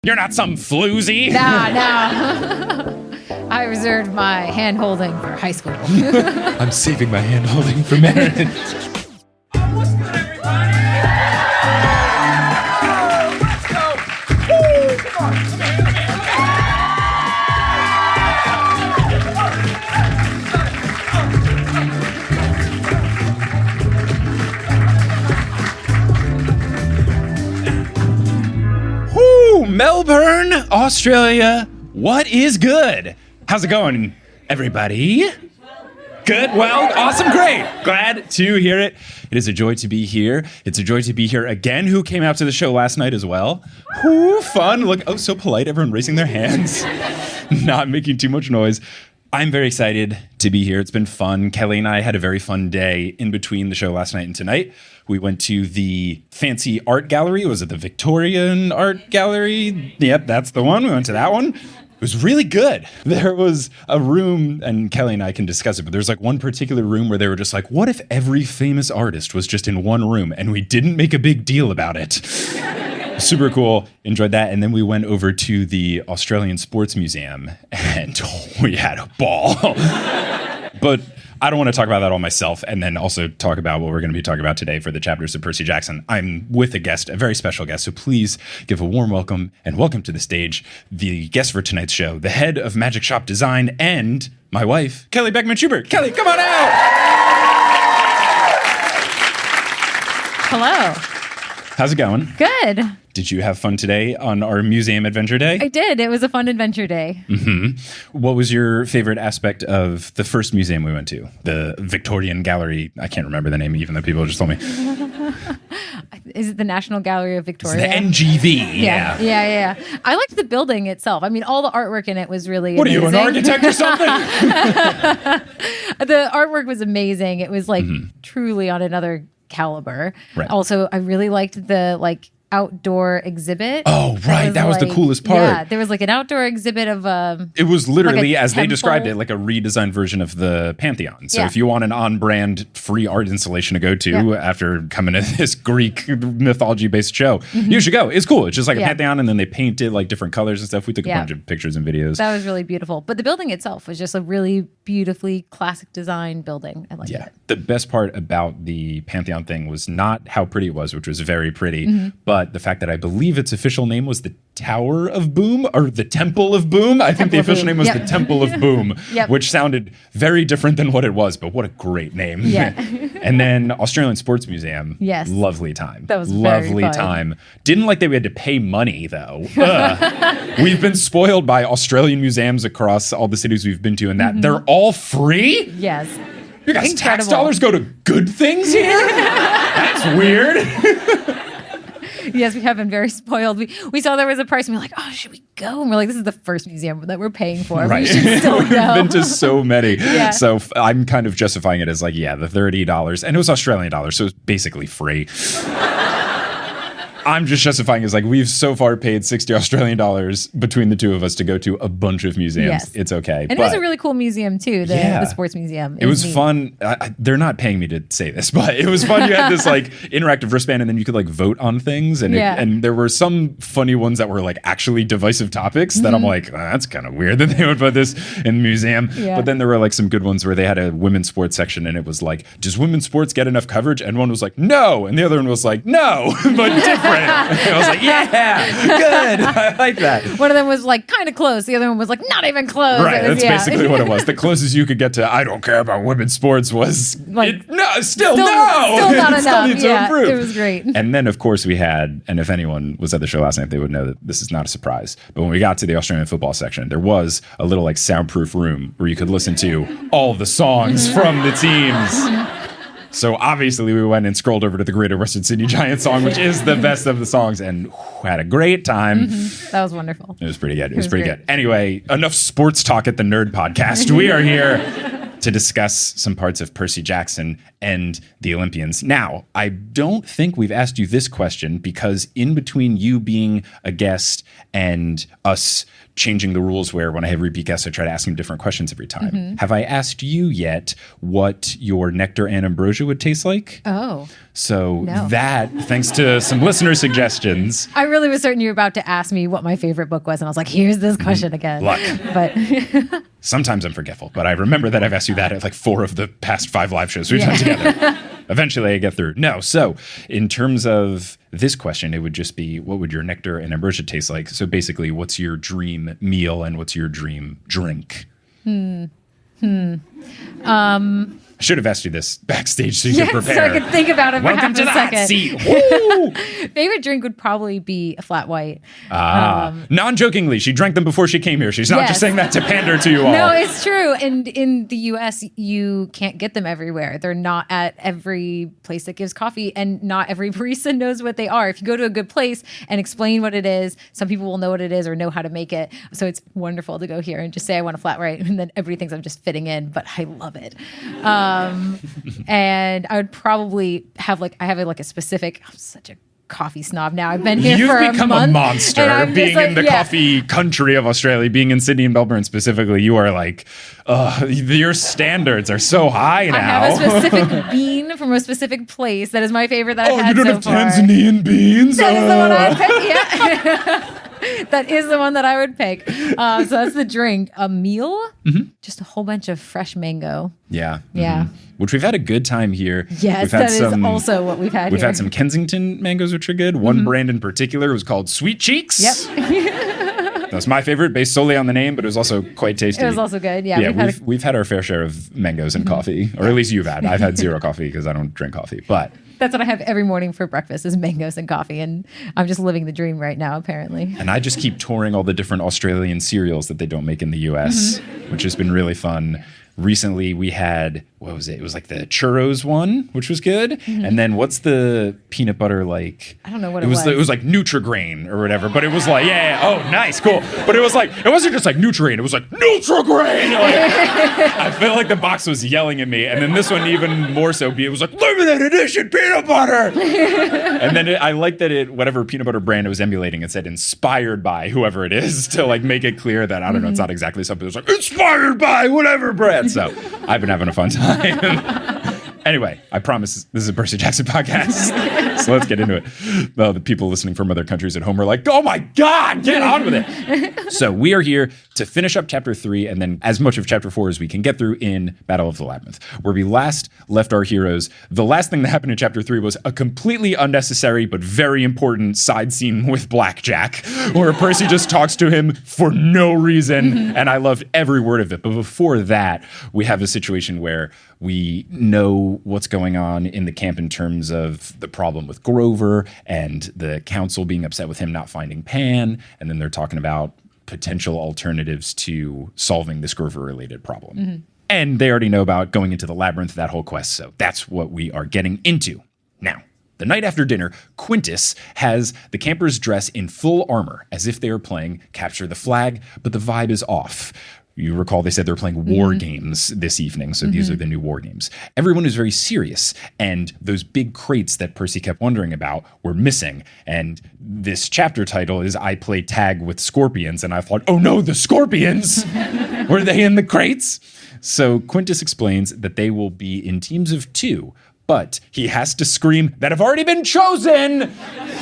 You're not some floozy. No. I reserved my hand-holding for high school. I'm saving my hand-holding for marriage. What's good, everybody? Let's go. Woo! Come on. Come here. Woo! Melbourne, Australia. What is good? How's it going, everybody? Good, well, awesome, great. Glad to hear it. It is a joy to be here. It's a joy to be here again. Who came out to the show last night as well? Whoo, fun. Look, oh, so polite. Everyone raising their hands. Not making too much noise. I'm very excited to be here. It's been fun. Kelly and I had a very fun day in between the show last night and tonight. We went to the fancy art gallery. Was it the Victorian Art Gallery? Yep, that's the one. We went to that one. It was really good. There was a room, and Kelly and I can discuss it, but there's like one particular room where they were just like, what if every famous artist was just in one room and we didn't make a big deal about it? Super cool. Enjoyed that. And then we went over to the Australian Sports Museum and we had a ball. But I don't want to talk about that all myself and then also talk about what we're going to be talking about today for the chapters of Percy Jackson. I'm with a guest, a very special guest. So please give a warm welcome and welcome to the stage the guest for tonight's show, the head of Magic Shop Design and my wife, Kelly Beckman-Schubert. Kelly, come on out. Hello. How's it going? Good. Did you have fun today on our museum adventure day? I did. It was a fun adventure day. Mm-hmm. What was your favorite aspect of the first museum we went to? The Victorian Gallery. I can't remember the name, even though people just told me. Is it the National Gallery of Victoria? It's the NGV. Yeah. I liked the building itself. I mean, all the artwork in it was really What amazing. are you, an architect or something? The artwork was amazing. It was like truly on another caliber. Right. Also, I really liked the outdoor exhibit. Oh, right. That was the coolest part. Yeah, there was like an outdoor exhibit of it was literally, as they temple. described it, like a redesigned version of the Pantheon. So if you want an on-brand free art installation to go to after coming to this Greek mythology-based show, you should go. It's cool. It's just like a Pantheon, and then they painted like different colors and stuff. We took a bunch of pictures and videos. That was really beautiful. But the building itself was just a really beautifully classic design building. I liked it. The best part about the Pantheon thing was not how pretty it was, which was very pretty, but the fact that I believe its official name was the Tower of Boom or the Temple of Boom. I think the official name was the Temple of Boom, which sounded very different than what it was, but what a great name. Yeah. And then Australian Sports Museum. Yes. Lovely time. That was lovely very fun. time. Didn't like that we had to pay money though. We've been spoiled by Australian museums across all the cities we've been to and that they're all free. Yes. You guys, tax dollars go to good things here? That's weird. Yes, we have been very spoiled. We saw there was a price and we were like, oh, should we go? And we're like, this is the first museum that we're paying for. Right. We should still We've go. been to so many. Yeah. So I'm kind of justifying it as like, the $30. And it was Australian dollars, so it's basically free. I'm just justifying it as like, we've so far paid $60 Australian dollars between the two of us to go to a bunch of museums. Yes. It's okay. And it was a really cool museum too, the sports museum. It was neat. fun. They're not paying me to say this, but it was fun. You had this like interactive wristband and then you could like vote on things. And and there were some funny ones that were like actually divisive topics that I'm like, that's kind of weird that they would put this in the museum. Yeah. But then there were like some good ones where they had a women's sports section and it was like, does women's sports get enough coverage? And one was like, no. And the other one was like, no, but different. And I was like, yeah, good. I like that. One of them was like kind of close. The other one was like not even close. Right, that's basically what it was. The closest you could get to I don't care about women's sports was like, still no. Still not enough. Still needs to improve. It was great. And then of course we had, and if anyone was at the show last night, they would know that this is not a surprise. But when we got to the Australian football section, there was a little like soundproof room where you could listen to all the songs from the teams. So obviously we went and scrolled over to the Greater Western Sydney Giants song, which is the best of the songs, and had a great time. That was wonderful. It was pretty good. It was pretty good. Anyway, enough sports talk at the Nerd Podcast. We are here to discuss some parts of Percy Jackson and the Olympians. Now, I don't think we've asked you this question because in between you being a guest and us changing the rules where when I have repeat guests, I try to ask them different questions every time. Have I asked you yet what your nectar and ambrosia would taste like? Oh. So No. that, thanks to some listener suggestions. I really was certain you were about to ask me what my favorite book was, and I was like, here's this question again. Luck. But Sometimes I'm forgetful, but I remember that I've asked you that at like 4 of the past 5 live shows we've done together. Eventually I get through. No, so in terms of this question, it would just be, what would your nectar and ambrosia taste like? So basically, what's your dream meal and what's your dream drink? I should have asked you this backstage so you could prepare. so I could think about it for Welcome half to a the second. hot seat. Woo! Favorite drink would probably be a flat white. Non-jokingly, she drank them before she came here. She's not Yes. just saying that to pander to you all. No, it's true. And in the US, you can't get them everywhere. They're not at every place that gives coffee, and not every barista knows what they are. If you go to a good place and explain what it is, some people will know what it is or know how to make it. So it's wonderful to go here and just say, I want a flat white, and then everybody thinks I'm just fitting in, but I love it. And I would probably have I have a specific, I'm such a coffee snob now. I've been here You've for a become month, a monster and I'm being just in the coffee country of Australia, being in Sydney and Melbourne specifically. You are like, your standards are so high now. I have a specific bean from a specific place that is my favorite that I've had you don't so have far. Tanzanian beans? That is the one I would pick. Yeah. That is the one that I would pick. So that's the drink. A meal? Just a whole bunch of fresh mango. Yeah. Yeah. Which we've had a good time here. Yes, we've had that is also what we've had We've here. had some Kensington mangoes, which are good. One brand in particular was called Sweet Cheeks. Yep. That's my favorite, based solely on the name, but it was also quite tasty. It was also good. Yeah. Yeah, we've had our fair share of mangoes and coffee, or at least you've had. I've had zero coffee because I don't drink coffee, but That's what I have every morning for breakfast is mangoes and coffee. And I'm just living the dream right now, apparently. And I just keep touring all the different Australian cereals that they don't make in the US, which has been really fun. Recently, we had, what was it? It was like the churros one, which was good. And then what's the peanut butter like? I don't know what it was. It was like Nutri-Grain or whatever. But it was like, oh, nice, cool. But it was like, it wasn't just like Nutri-Grain. It was like Nutri-Grain. Like, I feel like the box was yelling at me. And then this one even more so. It was like limited edition peanut butter. And then I like that whatever peanut butter brand it was emulating, it said inspired by whoever it is to like make it clear that, I don't know, it's not exactly something. It was like inspired by whatever brand. So I've been having a fun time. Anyway, I promise this is a Percy Jackson podcast. So let's get into it. Well, the people listening from other countries at home are like, oh my God, get on with it. So we are here to finish up chapter 3 and then as much of chapter 4 as we can get through in Battle of the Labyrinth, where we last left our heroes. The last thing that happened in chapter 3 was a completely unnecessary but very important side scene with Blackjack, where Percy just talks to him for no reason. And I loved every word of it. But before that, we have a situation where we know what's going on in the camp in terms of the problem with Grover and the council being upset with him not finding Pan. And then they're talking about potential alternatives to solving this Grover-related problem. And they already know about going into the labyrinth, that whole quest. So that's what we are getting into. Now, the night after dinner, Quintus has the campers dress in full armor as if they are playing Capture the Flag, but the vibe is off. You recall they said they're playing war games this evening, so these are the new war games. Everyone is very serious, and those big crates that Percy kept wondering about were missing. And this chapter title is I Play Tag with Scorpions, and I thought, oh no, the scorpions! Were they in the crates? So Quintus explains that they will be in teams of 2, but he has to scream that have already been chosen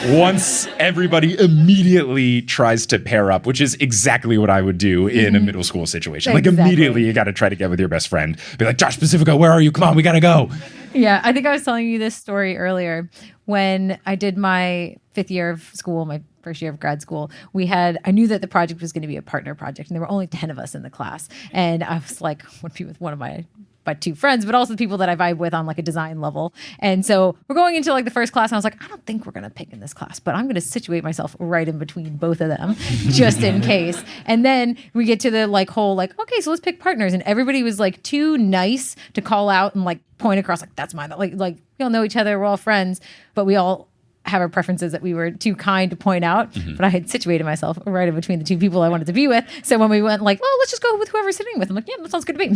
once everybody immediately tries to pair up, which is exactly what I would do in a middle school situation. Like Exactly. immediately you got to try to get with your best friend. Be like, Josh Pacifico, where are you? Come on, we got to go. Yeah, I think I was telling you this story earlier. When I did my 5th year of school, my first year of grad school, I knew that the project was going to be a partner project, and there were only 10 of us in the class. And I was like, I want to be with one of my 2 friends, but also the people that I vibe with on like a design level. And so we're going into like the first class, and I was like, I don't think we're going to pick in this class, but I'm going to situate myself right in between both of them just in case. And then we get to the whole okay, so let's pick partners. And everybody was like too nice to call out and like point across like, that's mine. Like we all know each other. We're all friends, but we all have our preferences that we were too kind to point out, but I had situated myself right in between the two people I wanted to be with. So when we went like, well, let's just go with whoever's sitting with. I'm like, yeah, that sounds good to me.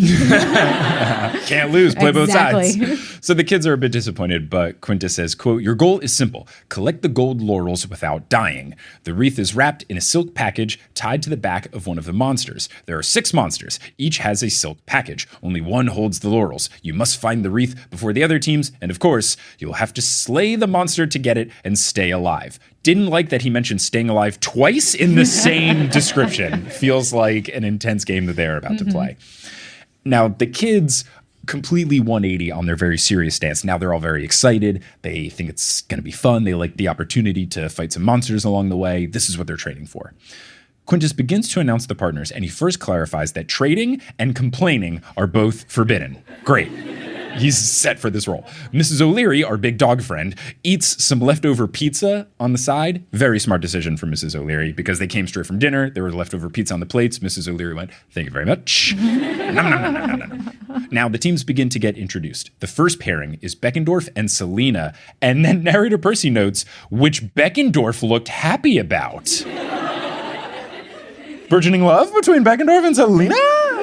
Can't lose, play both Exactly. sides. So the kids are a bit disappointed, but Quintus says, quote, "Your goal is simple. Collect the gold laurels without dying. The wreath is wrapped in a silk package tied to the back of one of the monsters. There are 6 monsters. Each has a silk package. Only one holds the laurels. You must find the wreath before the other teams, and of course, you will have to slay the monster to get it and stay alive." Didn't like that he mentioned staying alive twice in the same description. Feels like an intense game that they're about to play. Now, the kids completely 180 on their very serious stance. Now they're all very excited. They think it's going to be fun. They like the opportunity to fight some monsters along the way. This is what they're training for. Quintus begins to announce the partners, and he first clarifies that trading and complaining are both forbidden. Great. He's set for this role. Mrs. O'Leary, our big dog friend, eats some leftover pizza on the side. Very smart decision for Mrs. O'Leary because they came straight from dinner. There was leftover pizza on the plates. Mrs. O'Leary went, "Thank you very much." Nom, nom, nom, nom, nom, nom. Now the teams begin to get introduced. The first pairing is Beckendorf and Selena. And then narrator Percy notes, which Beckendorf looked happy about. Burgeoning love between Beckendorf and Selena?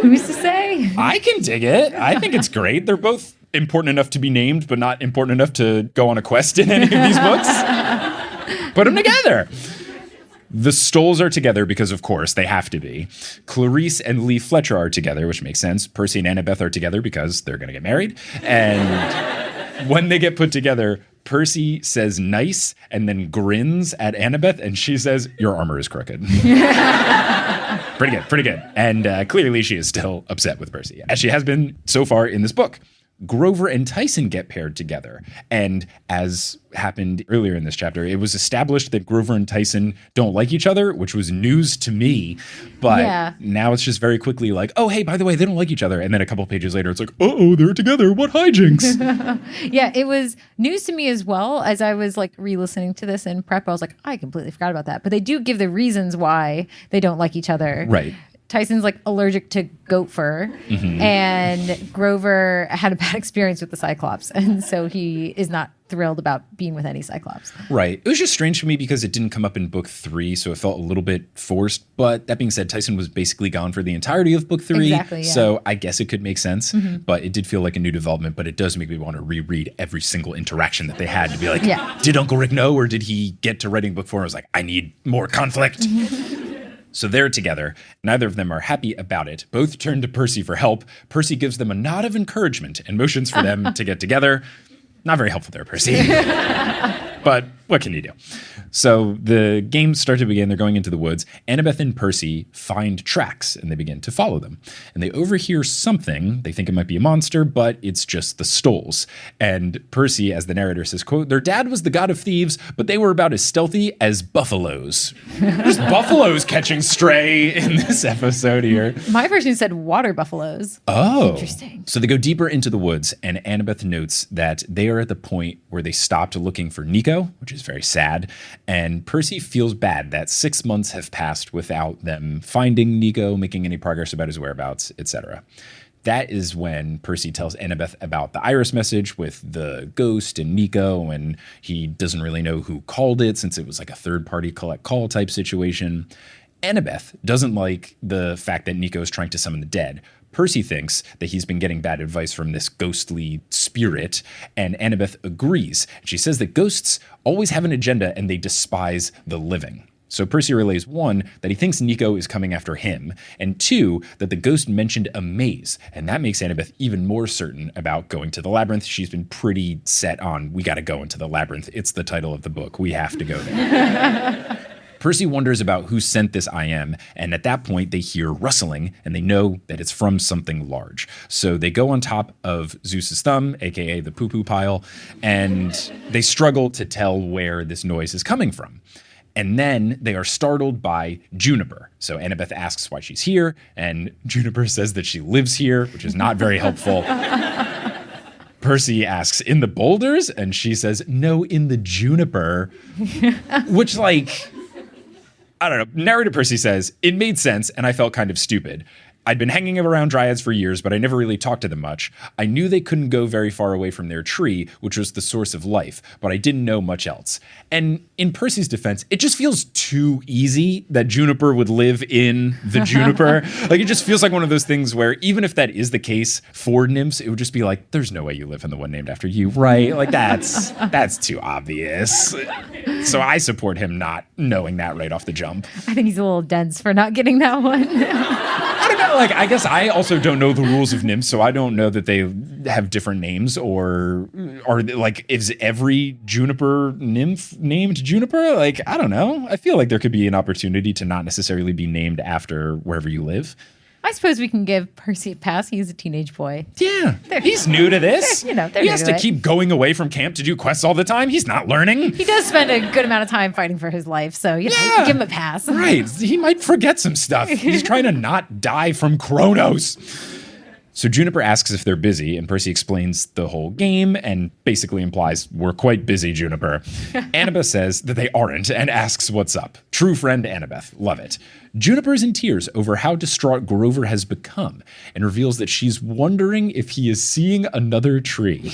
Who's to say? I can dig it. I think it's great. They're both important enough to be named, but not important enough to go on a quest in any of these books. Put them together. The Stolls are together because, of course, they have to be. Clarisse and Lee Fletcher are together, which makes sense. Percy and Annabeth are together because they're going to get married. And when they get put together, Percy says nice and then grins at Annabeth, and she says, "Your armor is crooked." Pretty good. And clearly she is still upset with Percy, as she has been so far in this book. Grover and Tyson get paired together. And as happened earlier in this chapter, it was established that Grover and Tyson don't like each other, which was news to me. But now it's just very quickly like, oh, hey, by the way, they don't like each other. And then a couple pages later, it's like, uh-oh, they're together. What hijinks? Yeah, it was news to me as well. As I was like re-listening to this in prep, I was like, I completely forgot about that. But they do give the reasons why they don't like each other. Right. Tyson's like allergic to goat fur, and Grover had a bad experience with the Cyclops, and so he is not thrilled about being with any Cyclops. Right. It was just strange for me because it didn't come up in book 3, so it felt a little bit forced. But that being said, Tyson was basically gone for the entirety of book 3. Exactly, yeah. So I guess it could make sense. But it did feel like a new development, but it does make me want to reread every single interaction that they had to be like, did Uncle Rick know, or did he get to writing book 4 and was like, I need more conflict? So they're together. Neither of them are happy about it. Both turn to Percy for help. Percy gives them a nod of encouragement and motions for them to get together. Not very helpful there, Percy. But what can you do? So the games start to begin. They're going into the woods. Annabeth and Percy find tracks, and they begin to follow them. And they overhear something. They think it might be a monster, but it's just the Stolls. And Percy, as the narrator says, quote, "Their dad was the god of thieves, but they were about as stealthy as buffaloes." There's buffaloes catching stray in this episode here. My version said water buffaloes. Oh. Interesting. So they go deeper into the woods, and Annabeth notes that they are at the point where they stopped looking for Nico, which is very sad. And Percy feels bad that 6 months have passed without them finding Nico, making any progress about his whereabouts, etc. That is when Percy tells Annabeth about the Iris message with the ghost and Nico, and he doesn't really know who called it since it was like a third-party collect call type situation. Annabeth doesn't like the fact that Nico is trying to summon the dead. Percy thinks that he's been getting bad advice from this ghostly spirit, and Annabeth agrees. She says that ghosts always have an agenda and they despise the living. So Percy relays 1, that he thinks Nico is coming after him, and 2, that the ghost mentioned a maze, and that makes Annabeth even more certain about going to the Labyrinth. She's been pretty set on, we gotta go into the Labyrinth. It's the title of the book. We have to go there. Percy wonders about who sent this IM, and at that point they hear rustling, and they know that it's from something large. So they go on top of Zeus's thumb, aka the poo-poo pile, and they struggle to tell where this noise is coming from. And then they are startled by Juniper. So Annabeth asks why she's here, and Juniper says that she lives here, which is not very helpful. Percy asks, in the boulders? And she says, no, in the juniper. Which, like, I don't know. Narrator Percy says, it made sense, and I felt kind of stupid. I'd been hanging around dryads for years, but I never really talked to them much. I knew they couldn't go very far away from their tree, which was the source of life, but I didn't know much else. And in Percy's defense, it just feels too easy that Juniper would live in the juniper. Like, it just feels like one of those things where even if that is the case for nymphs, it would just be like, there's no way you live in the one named after you, right? Like, that's too obvious. So I support him not knowing that right off the jump. I think he's a little dense for not getting that one. I don't know. Like, I guess I also don't know the rules of nymphs, so I don't know that they have different names or like, is every juniper nymph named Juniper? Like, I don't know. I feel like there could be an opportunity to not necessarily be named after wherever you live. I suppose we can give Percy a pass. He's a teenage boy. Yeah, he's new to this. He has to keep going away from camp to do quests all the time. He's not learning. He does spend a good amount of time fighting for his life, so give him a pass. Right. He might forget some stuff. He's trying to not die from Kronos. So Juniper asks if they're busy, and Percy explains the whole game and basically implies, we're quite busy, Juniper. Annabeth says that they aren't and asks what's up. True friend Annabeth. Love it. Juniper's in tears over how distraught Grover has become and reveals that she's wondering if he is seeing another tree.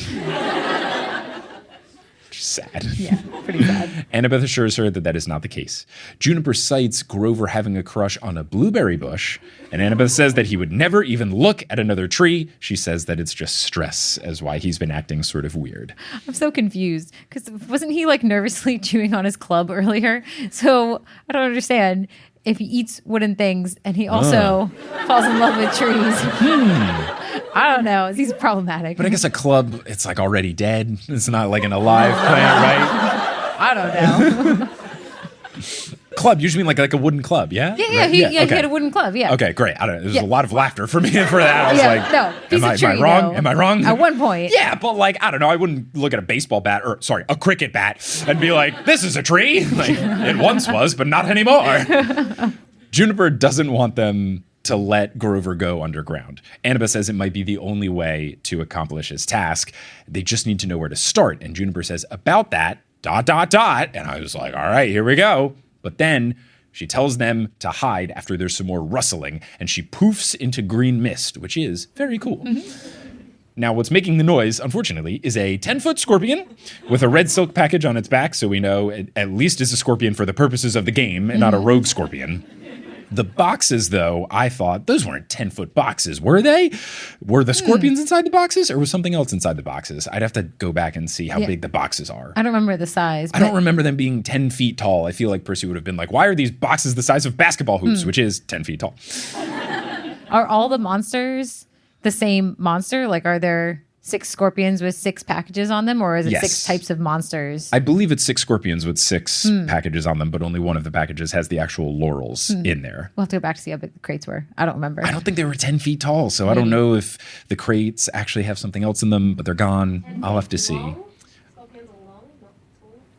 Sad. Yeah, pretty sad. Annabeth assures her that that is not the case. Juniper cites Grover having a crush on a blueberry bush, and Annabeth says that he would never even look at another tree. She says that it's just stress as why he's been acting sort of weird. I'm so confused because wasn't he like nervously chewing on his club earlier? So I don't understand if he eats wooden things and he also falls in love with trees. I don't know. He's problematic. But I guess a club, it's like already dead. It's not like an alive plant, right? I don't know. Club, usually mean like a wooden club, yeah? Yeah, right? he Okay. had a wooden club, yeah. Okay, great. I don't know. There's a lot of laughter for me for that. I was like, no, piece of tree, am I wrong? though. Am I wrong? At one point. Yeah, but like, I don't know. I wouldn't look at a baseball bat a cricket bat and be like, this is a tree. Like, it once was, but not anymore. Juniper doesn't want them to let Grover go underground. Annabeth says it might be the only way to accomplish his task. They just need to know where to start. And Juniper says, about that, ... And I was like, all right, here we go. But then she tells them to hide after there's some more rustling, and she poofs into green mist, which is very cool. Mm-hmm. Now, what's making the noise, unfortunately, is a 10-foot scorpion with a red silk package on its back, so we know it at least is a scorpion for the purposes of the game and not a rogue scorpion. The boxes, though, I thought, those weren't 10-foot boxes, were they? Were the scorpions inside the boxes, or was something else inside the boxes? I'd have to go back and see how big the boxes are. I don't remember the size. I don't remember them being 10 feet tall. I feel like Percy would have been like, why are these boxes the size of basketball hoops, which is 10 feet tall? Are all the monsters the same monster? Like, are there 6 scorpions with 6 packages on them, or is it Yes. 6 types of monsters? I believe it's 6 scorpions with 6 packages on them, but only one of the packages has the actual laurels in there. We'll have to go back to see how big the crates were. I don't remember. I don't think they were 10 feet tall, so I don't know if the crates actually have something else in them, but they're gone. I'll have to see.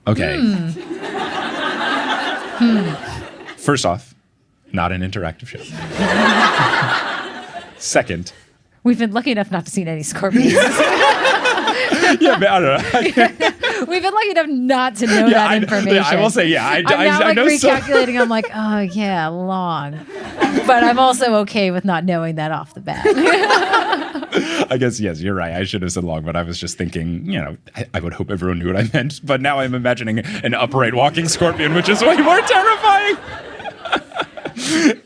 Okay. First off, not an interactive show. Second, We've been lucky enough not to see any scorpions. yeah, but I don't know. We've been lucky enough not to know that information. I will say, yeah. I'm now I like know recalculating. I'm like, oh yeah, long. But I'm also okay with not knowing that off the bat. I guess, yes, you're right. I should have said long, but I was just thinking, I would hope everyone knew what I meant. But now I'm imagining an upright walking scorpion, which is way more terrifying.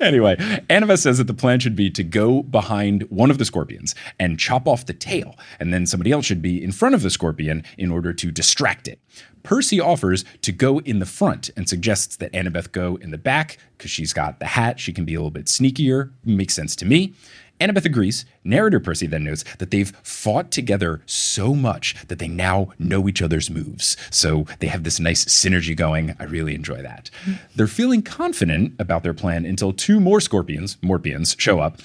Anyway, Annabeth says that the plan should be to go behind one of the scorpions and chop off the tail, and then somebody else should be in front of the scorpion in order to distract it. Percy offers to go in the front and suggests that Annabeth go in the back because she's got the hat. She can be a little bit sneakier. Makes sense to me. Annabeth agrees. Narrator Percy then notes that they've fought together so much that they now know each other's moves. So they have this nice synergy going. I really enjoy that. They're feeling confident about their plan until 2 more Morpians, show up.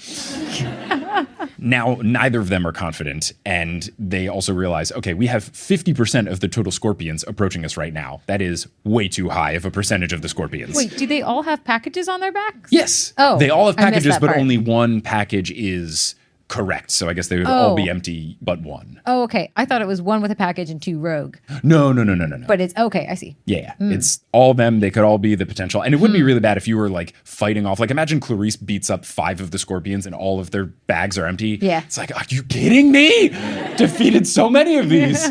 Now, neither of them are confident, and they also realize, okay, we have 50% of the total scorpions approaching us right now. That is way too high of a percentage of the scorpions. Wait, do they all have packages on their backs? Yes. Oh, they all have I missed packages, that but part. only one package is Correct. So I guess they would all be empty but one. Oh, okay. I thought it was one with a package and 2 rogue. No. But it's okay. I see. Yeah. It's all of them. They could all be the potential. And it wouldn't be really bad if you were like fighting off. Like imagine Clarisse beats up 5 of the scorpions and all of their bags are empty. Yeah. It's like, are you kidding me? Defeated so many of these.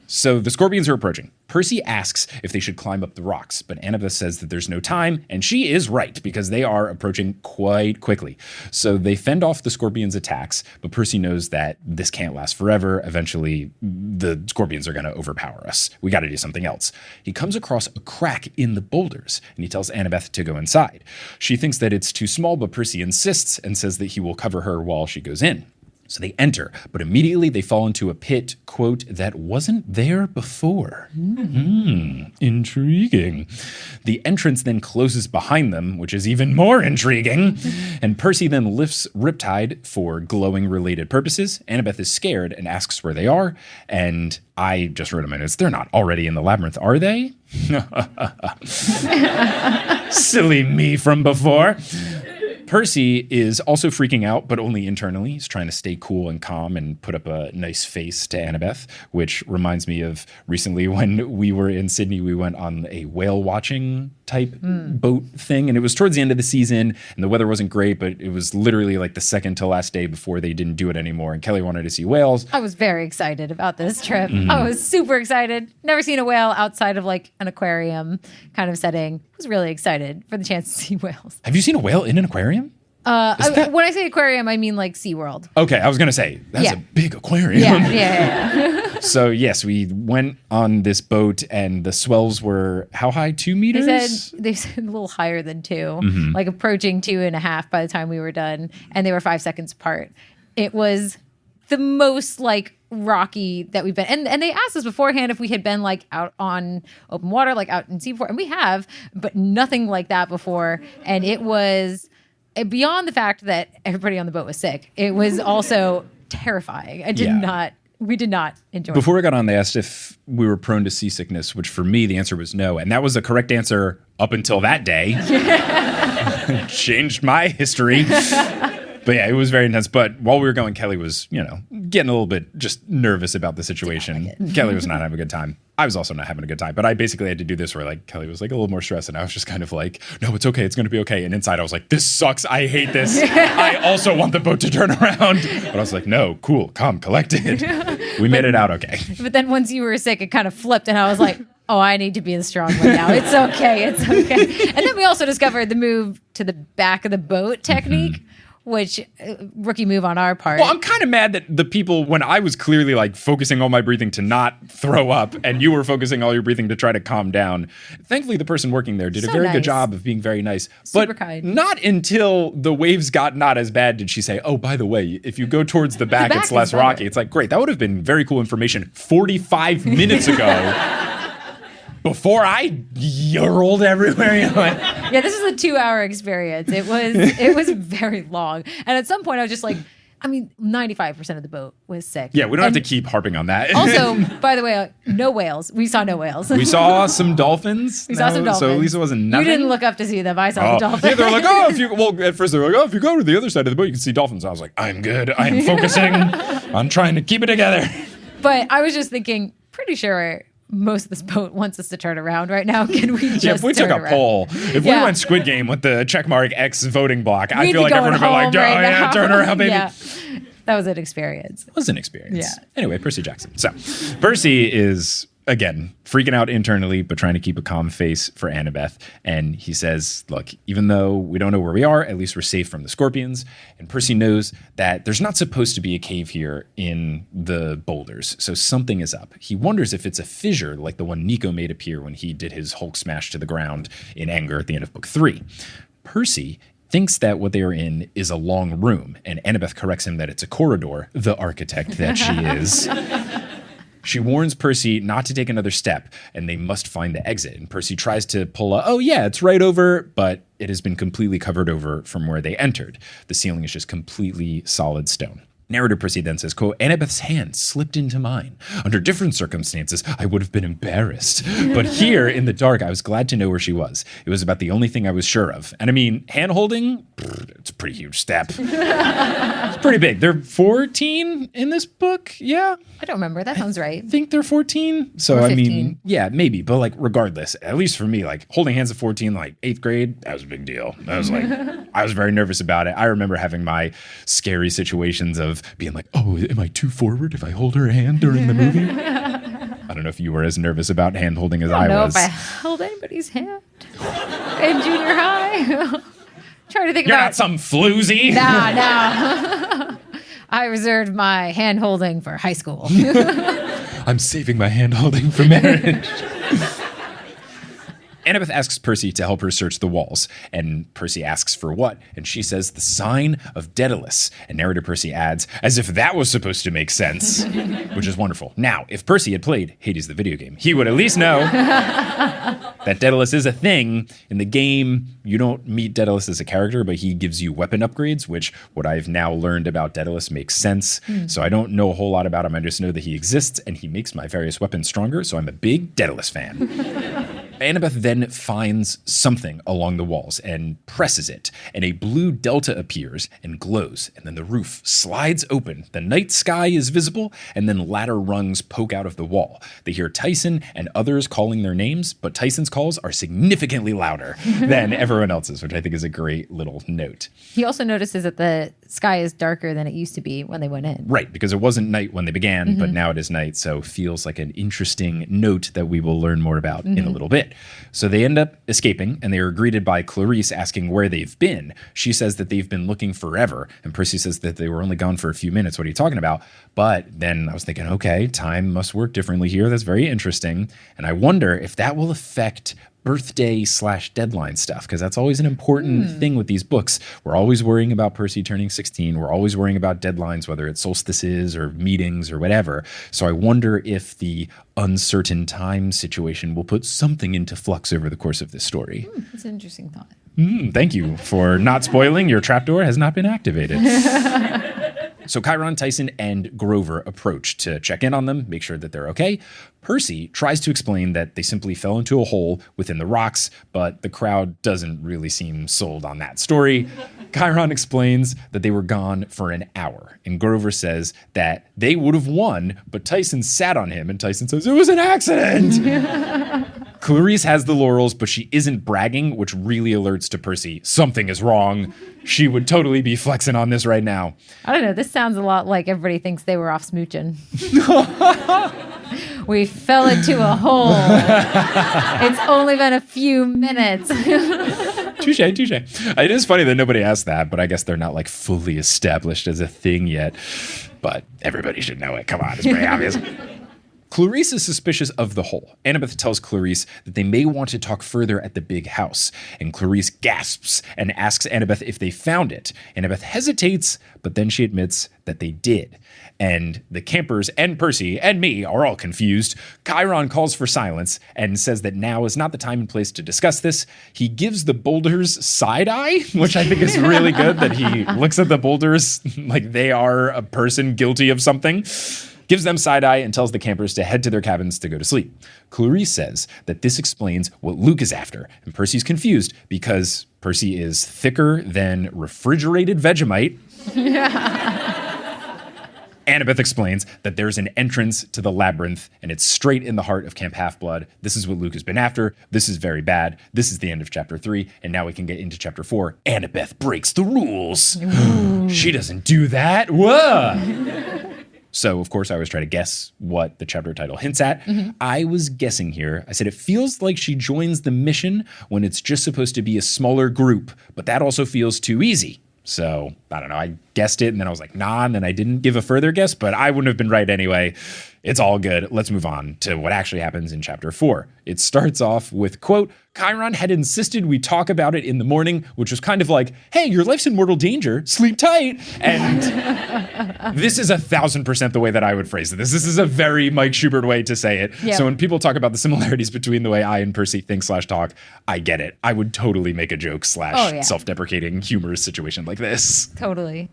So the scorpions are approaching. Percy asks if they should climb up the rocks, but Annabeth says that there's no time, and she is right because they are approaching quite quickly. So they fend off the scorpions' attacks, but Percy knows that this can't last forever. Eventually, the scorpions are going to overpower us. We got to do something else. He comes across a crack in the boulders, and he tells Annabeth to go inside. She thinks that it's too small, but Percy insists and says that he will cover her while she goes in. So they enter, but immediately they fall into a pit, quote, that wasn't there before. Intriguing. The entrance then closes behind them, which is even more intriguing. And Percy then lifts Riptide for glowing related purposes. Annabeth is scared and asks where they are. And I just wrote a minute. They're not already in the labyrinth, are they? Silly me from before. Percy is also freaking out, but only internally. He's trying to stay cool and calm and put up a nice face to Annabeth, which reminds me of recently when we were in Sydney, we went on a whale watching type boat thing. And it was towards the end of the season and the weather wasn't great, but it was literally like the second to last day before they didn't do it anymore. And Kelly wanted to see whales. I was very excited about this trip. I was super excited. Never seen a whale outside of like an aquarium kind of setting. I was really excited for the chance to see whales. Have you seen a whale in an aquarium? When I say aquarium, I mean like SeaWorld. Okay, I was going to say, that's a big aquarium. Yeah. So yes, we went on this boat and the swells were how high? 2 meters? They said a little higher than 2, like approaching 2.5 by the time we were done. And they were 5 seconds apart. It was the most like rocky that we've been. And they asked us beforehand if we had been like out on open water, like out in sea before. And we have, but nothing like that before. And it was beyond the fact that everybody on the boat was sick. It was also terrifying. We did not enjoy it. Before we got on, they asked if we were prone to seasickness, which for me, the answer was no. And that was the correct answer up until that day. Changed my history. But yeah, it was very intense. But while we were going, Kelly was, getting a little bit just nervous about the situation. Kelly was not having a good time. I was also not having a good time. But I basically had to do this where like Kelly was like a little more stressed and I was just kind of like, no, it's okay. It's going to be okay. And inside I was like, this sucks. I hate this. I also want the boat to turn around. But I was like, no, cool, calm, collected. We made it out okay. But then once you were sick, it kind of flipped and I was like, oh, I need to be the strong one now. It's okay. It's okay. And then we also discovered the move to the back of the boat technique. Which rookie move on our part. Well, I'm kind of mad that the people, when I was clearly like focusing all my breathing to not throw up and you were focusing all your breathing to try to calm down. Thankfully, the person working there did a very good job of being very nice. Super kind. Not until the waves got not as bad did she say, oh, by the way, if you go towards the back it's less rocky. It's like, great. That would have been very cool information 45 minutes ago. Before I rolled everywhere. Yeah, this is a 2-hour experience. It was very long. And at some point I was just like, 95% of the boat was sick. Yeah, we don't have to keep harping on that. Also, by the way, no whales. We saw no whales. We saw some dolphins. Saw some dolphins. So at least it wasn't nothing. You didn't look up to see them. I saw the dolphins. Yeah, they were like, at first they were like, if you go to the other side of the boat, you can see dolphins. I was like, I'm good. I'm focusing on trying to keep it together. But I was just thinking, pretty sure most of this boat wants us to turn around right now. Can we just if we took a poll, if we went Squid Game with the checkmark X voting block, I feel like everyone would be like, turn around, baby. Yeah. That was an experience. It was an experience. Yeah. Anyway, Percy Jackson. So Percy is, again, freaking out internally, but trying to keep a calm face for Annabeth. And he says, look, even though we don't know where we are, at least we're safe from the scorpions. And Percy knows that there's not supposed to be a cave here in the boulders. So something is up. He wonders if it's a fissure like the one Nico made appear when he did his Hulk smash to the ground in anger at the end of book 3. Percy thinks that what they are in is a long room, and Annabeth corrects him that it's a corridor, the architect that she is. She warns Percy not to take another step, and they must find the exit. And Percy tries to pull it's right over, but it has been completely covered over from where they entered. The ceiling is just completely solid stone. Narrator Percy then says, quote, Annabeth's hand slipped into mine. Under different circumstances, I would have been embarrassed. But here in the dark, I was glad to know where she was. It was about the only thing I was sure of. And hand holding, it's pretty huge step. It's pretty big. They're 14 in this book. Yeah. I don't remember. That sounds right. I think they're 14. So, Or I 15. mean, yeah, maybe. But like, regardless, at least for me, like holding hands at 14, like 8th grade, that was a big deal. I was like, I was very nervous about it. I remember having my scary situations of being like, oh, am I too forward if I hold her hand during the movie? I don't know if you were as nervous about hand holding as I know was. if I held anybody's hand in junior high. Trying to think You're about not some floozy. Nah. I reserved my hand holding for high school. I'm saving my hand holding for marriage. Annabeth asks Percy to help her search the walls, and Percy asks for what, and she says the sign of Daedalus, and narrator Percy adds, as if that was supposed to make sense, which is wonderful. Now, if Percy had played Hades the video game, he would at least know that Daedalus is a thing. In the game, you don't meet Daedalus as a character, but he gives you weapon upgrades, which what I've now learned about Daedalus makes sense. So I don't know a whole lot about him, I just know that he exists, and he makes my various weapons stronger, so I'm a big Daedalus fan. Annabeth then finds something along the walls and presses it, and a blue delta appears and glows, and then the roof slides open. The night sky is visible, and then ladder rungs poke out of the wall. They hear Tyson and others calling their names, but Tyson's calls are significantly louder than everyone else's, which I think is a great little note. He also notices that the sky is darker than it used to be when they went in. Right, because it wasn't night when they began, but now it is night, so feels like an interesting note that we will learn more about in a little bit. So they end up escaping, and they are greeted by Clarisse asking where they've been. She says that they've been looking forever, and Percy says that they were only gone for a few minutes. What are you talking about? But then I was thinking, okay, time must work differently here. That's very interesting. And I wonder if that will affect birthday/deadline stuff, because that's always an important thing with these books. We're always worrying about Percy turning 16. We're always worrying about deadlines, whether it's solstices or meetings or whatever. So I wonder if the uncertain time situation will put something into flux over the course of this story. That's an interesting thought. Thank you for not spoiling. Your trapdoor has not been activated. So Chiron, Tyson, and Grover approach to check in on them, make sure that they're okay. Percy tries to explain that they simply fell into a hole within the rocks, but the crowd doesn't really seem sold on that story. Chiron explains that they were gone for an hour, and Grover says that they would have won, but Tyson sat on him, and Tyson says, it was an accident! Clarisse has the laurels, but she isn't bragging, which really alerts to Percy. Something is wrong. She would totally be flexing on this right now. I don't know. This sounds a lot like everybody thinks they were off smooching. We fell into a hole. It's only been a few minutes. Touche. It is funny that nobody asked that, but I guess they're not like fully established as a thing yet. But everybody should know it. Come on, it's pretty obvious. Clarisse is suspicious of the hole. Annabeth tells Clarisse that they may want to talk further at the big house, and Clarisse gasps and asks Annabeth if they found it. Annabeth hesitates, but then she admits that they did. And the campers and Percy and me are all confused. Chiron calls for silence and says that now is not the time and place to discuss this. He gives the boulders side eye, which I think is really good, that he looks at the boulders like they are a person guilty of something. Gives them side eye and tells the campers to head to their cabins to go to sleep. Clarisse says that this explains what Luke is after, and Percy's confused because Percy is thicker than refrigerated Vegemite. Annabeth explains that there's an entrance to the Labyrinth, and it's straight in the heart of Camp Half-Blood. This is what Luke has been after. This is very bad. This is the end of chapter 3, and now we can get into chapter 4. Annabeth breaks the rules. She doesn't do that. Whoa! So, of course, I always try to guess what the chapter title hints at. I was guessing here. I said it feels like she joins the mission when it's just supposed to be a smaller group, but that also feels too easy. So, I don't know. I guessed it, and then I was like, nah, and then I didn't give a further guess, but I wouldn't have been right anyway. It's all good. Let's move on to what actually happens in chapter 4. It starts off with, quote, Chiron had insisted we talk about it in the morning, which was kind of like, hey, your life's in mortal danger, sleep tight. And this is 1,000% the way that I would phrase it. This is a very Mike Schubert way to say it. Yep. So when people talk about the similarities between the way I and Percy think/talk, I get it. I would totally make a joke / self-deprecating humorous situation like this. Totally.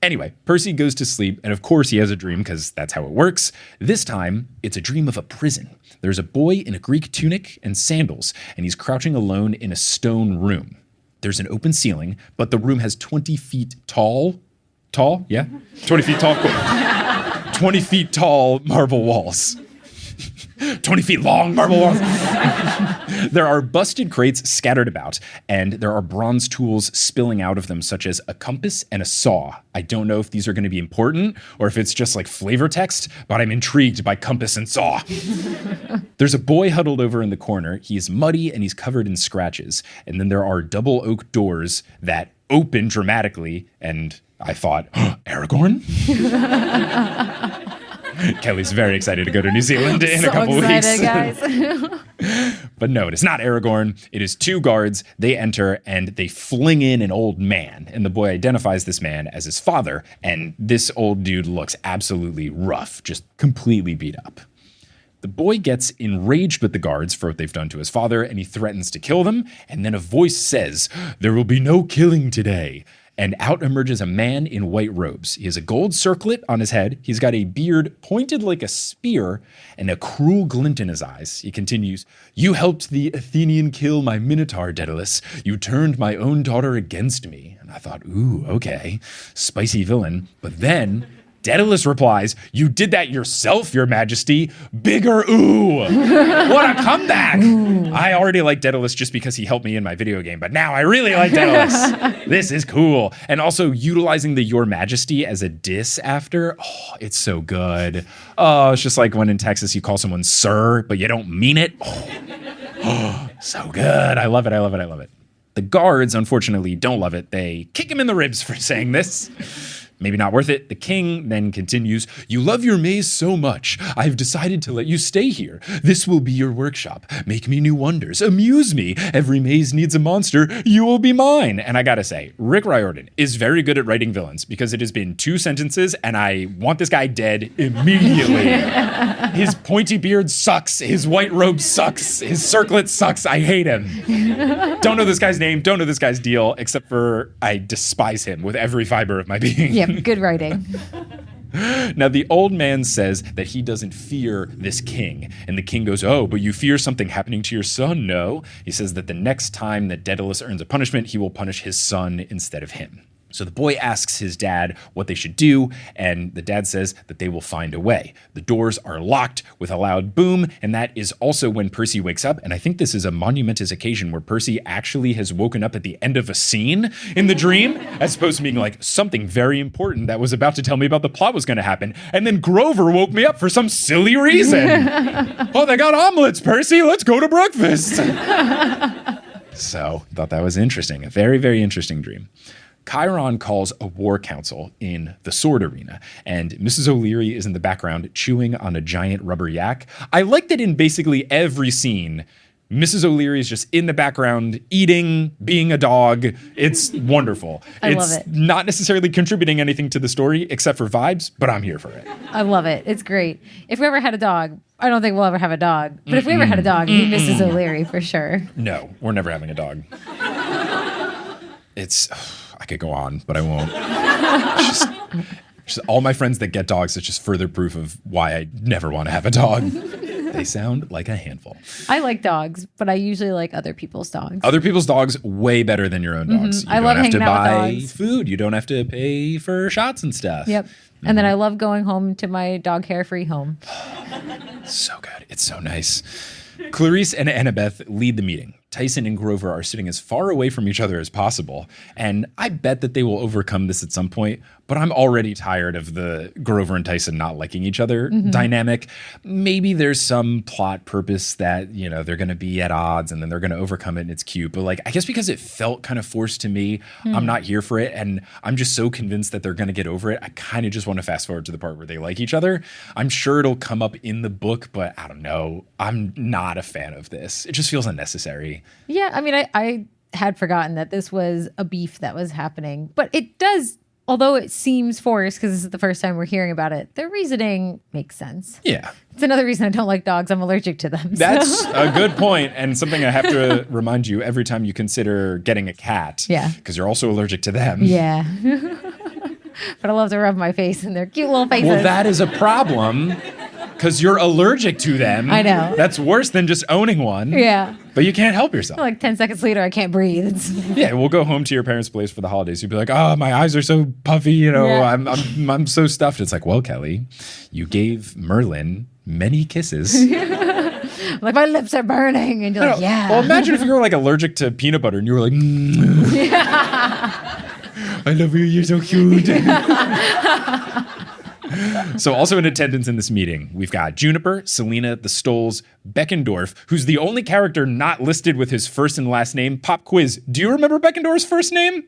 Anyway, Percy goes to sleep, and of course he has a dream because that's how it works. This time, it's a dream of a prison. There's a boy in a Greek tunic and sandals, and he's crouching alone in a stone room. There's an open ceiling, but the room has 20 feet tall? Yeah? 20 feet tall? Cool. 20 feet tall marble walls. 20 feet long marble walls. There are busted crates scattered about, and there are bronze tools spilling out of them, such as a compass and a saw. I don't know if these are going to be important or if it's just like flavor text, but I'm intrigued by compass and saw. There's a boy huddled over in the corner. He's muddy and he's covered in scratches. And then there are double oak doors that open dramatically, and I thought, Aragorn? Kelly's very excited to go to New Zealand in a couple weeks. Guys. But no, it is not Aragorn. It is two guards. They enter and they fling in an old man. And the boy identifies this man as his father. And this old dude looks absolutely rough, just completely beat up. The boy gets enraged with the guards for what they've done to his father, and he threatens to kill them. And then a voice says, "There will be no killing today." And out emerges a man in white robes. He has a gold circlet on his head. He's got a beard pointed like a spear and a cruel glint in his eyes. He continues, "You helped the Athenian kill my Minotaur, Daedalus. You turned my own daughter against me." And I thought, ooh, okay, spicy villain. But then Daedalus replies, "You did that yourself, your majesty. Bigger ooh." What a comeback. I already like Daedalus just because he helped me in my video game, but now I really like Daedalus. This is cool. And also utilizing the your majesty as a diss after. Oh, it's so good. Oh, it's just like when in Texas you call someone sir, but you don't mean it. Oh, so good. I love it. I love it. I love it. The guards, unfortunately, don't love it. They kick him in the ribs for saying this. Maybe not worth it. The king then continues, "You love your maze so much. I've decided to let you stay here. This will be your workshop. Make me new wonders. Amuse me. Every maze needs a monster. You will be mine." And I gotta say, Rick Riordan is very good at writing villains because it has been 2 sentences and I want this guy dead immediately. His pointy beard sucks. His white robe sucks. His circlet sucks. I hate him. Don't know this guy's name. Don't know this guy's deal, except for I despise him with every fiber of my being. Yep, good writing. Now, the old man says that he doesn't fear this king. And the king goes, "Oh, but you fear something happening to your son, no?" He says that the next time that Daedalus earns a punishment, he will punish his son instead of him. So the boy asks his dad what they should do, and the dad says that they will find a way. The doors are locked with a loud boom, and that is also when Percy wakes up. And I think this is a monumentous occasion where Percy actually has woken up at the end of a scene in the dream, as opposed to being like something very important that was about to tell me about the plot was going to happen. And then Grover woke me up for some silly reason. "Oh, they got omelets, Percy. Let's go to breakfast." So thought that was interesting. A very, very interesting dream. Chiron calls a war council in the sword arena, and Mrs. O'Leary is in the background chewing on a giant rubber yak. I like that in basically every scene, Mrs. O'Leary is just in the background, eating, being a dog. It's wonderful. I love it. Not necessarily contributing anything to the story except for vibes, but I'm here for it. I love it. It's great. If we ever had a dog, I don't think we'll ever have a dog, but if we ever had a dog, it'd be Mrs. O'Leary for sure. No, we're never having a dog. I could go on, but I won't. It's just all my friends that get dogs, it's just further proof of why I never want to have a dog. They sound like a handful. I like dogs, but I usually like other people's dogs. Other people's dogs way better than your own dogs. I love hanging out with You don't have to buy dogs. food. You don't have to pay for shots and stuff. Yep. And then I love going home to my dog hair-free home. So good. It's so nice. Clarisse and Annabeth lead the meeting. Tyson and Grover are sitting as far away from each other as possible, and I bet that they will overcome this at some point, but I'm already tired of the Grover and Tyson not liking each other dynamic. Maybe there's some plot purpose that, you know, they're going to be at odds and then they're going to overcome it and it's cute, but like, I guess because it felt kind of forced to me, I'm not here for it, and I'm just so convinced that they're going to get over it. I kind of just want to fast forward to the part where they like each other. I'm sure it'll come up in the book, but I don't know. I'm not a fan of this. It just feels unnecessary. Yeah, I mean, I had forgotten that this was a beef that was happening, but it does, although it seems forced because this is the first time we're hearing about it, the reasoning makes sense. Yeah. It's another reason I don't like dogs. I'm allergic to them. That's a good point, and something I have to remind you every time you consider getting a cat. Yeah. Because you're also allergic to them. Yeah. But I love to rub my face in their cute little faces. Well, that is a problem because you're allergic to them. I know. That's worse than just owning one. Yeah. But you can't help yourself. Like 10 seconds later, I can't breathe. Yeah, we'll go home to your parents' place for the holidays. You'll be like, oh, my eyes are so puffy, Yeah. I'm so stuffed. It's like, well, Kelly, you gave Merlin many kisses. Like, my lips are burning. And you're like, yeah. Well, imagine if you were like allergic to peanut butter and you were like, I love you, you're so cute. So also in attendance in this meeting, we've got Juniper, Selena, the Stolls, Beckendorf, who's the only character not listed with his first and last name. Pop quiz. Do you remember Beckendorf's first name?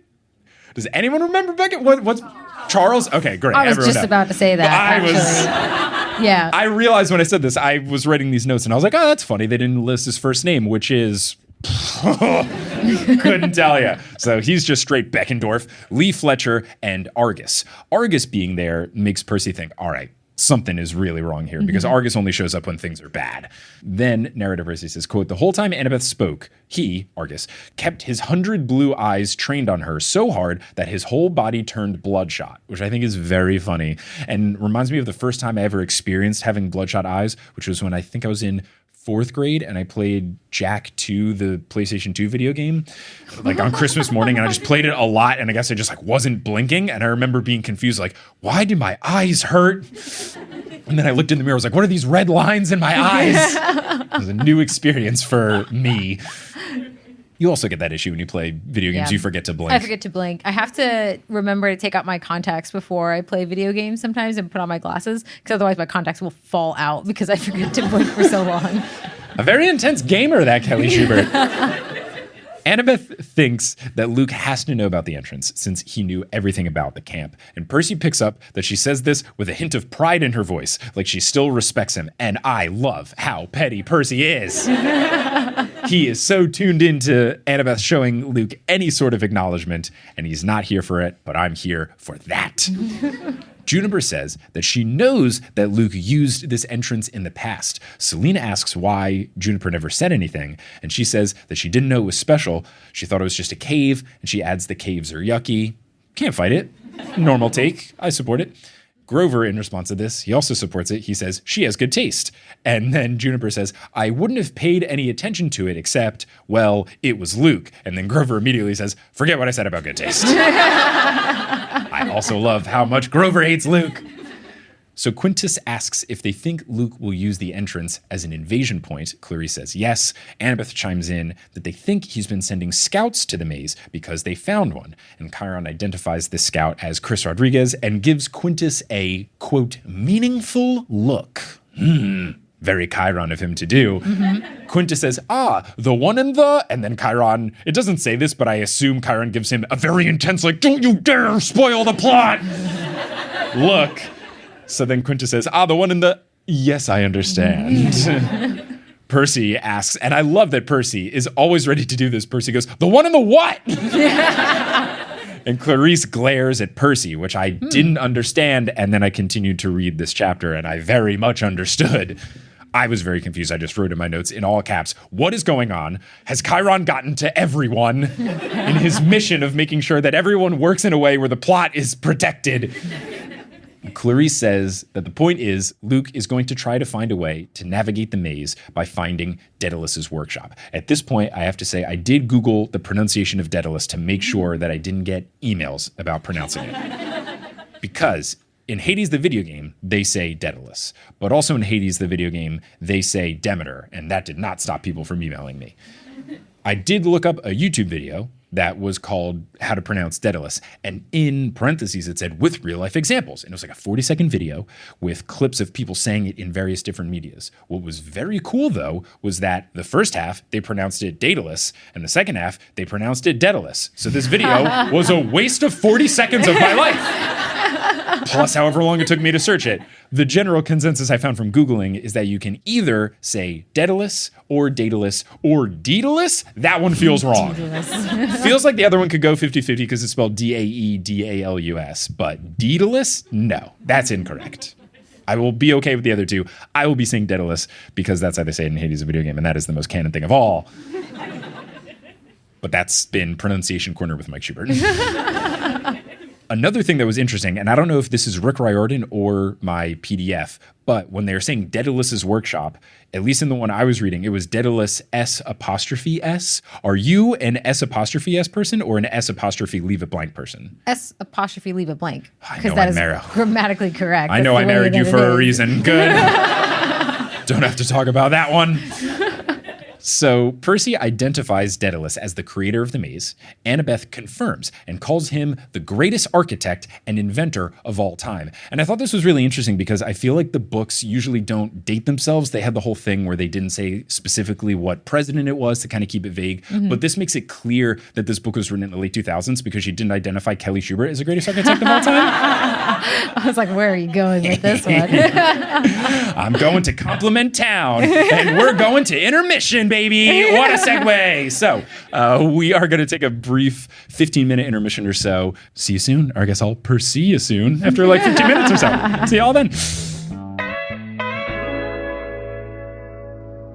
Does anyone remember what's Charles? Okay, great. I was Everyone just knows. about to say that, Yeah. I realized when I said this, I was writing these notes and I was like, oh, that's funny. They didn't list his first name, which is... couldn't tell you. So he's just straight Beckendorf, Lee Fletcher, and Argus. Argus being there makes Percy think, all right, something is really wrong here because Argus only shows up when things are bad. Then narrator Percy says, quote, the whole time Annabeth spoke, he, Argus, kept his 100 blue eyes trained on her so hard that his whole body turned bloodshot, which I think is very funny and reminds me of the first time I ever experienced having bloodshot eyes, which was when I think I was in 4th grade and I played Jack 2, the PlayStation 2 video game, like on Christmas morning, and I just played it a lot, and I guess I just like wasn't blinking, and I remember being confused, like, why do my eyes hurt? And then I looked in the mirror, I was like, what are these red lines in my eyes? It was a new experience for me. You also get that issue when you play video games. Yeah. You forget to blink. I forget to blink. I have to remember to take out my contacts before I play video games sometimes and put on my glasses because otherwise my contacts will fall out because I forget to blink for so long. A very intense gamer, that Kelly Schubert. Annabeth thinks that Luke has to know about the entrance since he knew everything about the camp. And Percy picks up that she says this with a hint of pride in her voice, like she still respects him. And I love how petty Percy is. He is so tuned into Annabeth showing Luke any sort of acknowledgement, and he's not here for it, but I'm here for that. Juniper says that she knows that Luke used this entrance in the past. Selena asks why Juniper never said anything, and she says that she didn't know it was special. She thought it was just a cave, and she adds the caves are yucky. Can't fight it. Normal take. I support it. Grover, in response to this, he also supports it. He says, she has good taste. And then Juniper says, I wouldn't have paid any attention to it except, well, it was Luke. And then Grover immediately says, forget what I said about good taste. I also love how much Grover hates Luke. So Quintus asks if they think Luke will use the entrance as an invasion point. Clarisse says yes. Annabeth chimes in that they think he's been sending scouts to the maze because they found one. And Chiron identifies this scout as Chris Rodriguez and gives Quintus a, quote, meaningful look. Very Chiron of him to do. Quintus says, the one in the... And then Chiron, it doesn't say this, but I assume Chiron gives him a very intense, like, don't you dare spoil the plot look. So then Quintus says, the one in the... Yes, I understand. Percy asks, and I love that Percy is always ready to do this. Percy goes, the one in the what? And Clarisse glares at Percy, which I didn't understand, and then I continued to read this chapter, and I very much understood. I was very confused. I just wrote in my notes in all caps, what is going on? Has Chiron gotten to everyone in his mission of making sure that everyone works in a way where the plot is protected? Clarisse says that the point is Luke is going to try to find a way to navigate the maze by finding Daedalus's workshop. At this point, I have to say I did Google the pronunciation of Daedalus to make sure that I didn't get emails about pronouncing it. Because in Hades the video game, they say Daedalus. But also in Hades the video game, they say Demeter. And that did not stop people from emailing me. I did look up a YouTube video that was called How to Pronounce Daedalus. And in parentheses, it said, with real-life examples. And it was like a 40-second video with clips of people saying it in various different medias. What was very cool, though, was that the first half, they pronounced it Daedalus, and the second half, they pronounced it Daedalus. So this video was a waste of 40 seconds of my life. Plus however long it took me to search it. The general consensus I found from Googling is that you can either say Daedalus or Daedalus or Daedalus. That one feels wrong. Feels like the other one could go 50-50 because it's spelled Daedalus, but Daedalus? No, that's incorrect. I will be okay with the other two. I will be saying Daedalus because that's how they say it in Hades, a video game, and that is the most canon thing of all. But that's been Pronunciation Corner with Mike Schubert. Another thing that was interesting, and I don't know if this is Rick Riordan or my PDF, but when they were saying Daedalus's workshop, at least in the one I was reading, it was Daedalus S''S. Are you an S''S person or an S' leave it blank person? S' leave it blank. I Because know that I is married- grammatically correct. I know That's I the way married you that for it a is. reason. Good. Don't have to talk about that one. So Percy identifies Daedalus as the creator of the maze. Annabeth confirms and calls him the greatest architect and inventor of all time. And I thought this was really interesting because I feel like the books usually don't date themselves. They had the whole thing where they didn't say specifically what president it was to kind of keep it vague. But this makes it clear that this book was written in the late 2000s because she didn't identify Kelly Schubert as the greatest architect of all time. I was like, where are you going with this one? I'm going to Compliment Town, and we're going to intermission, baby. What a segue. So we are going to take a brief 15-minute intermission or so. See you soon, or I guess I'll pursue you soon after like 15 minutes or so. See y'all then.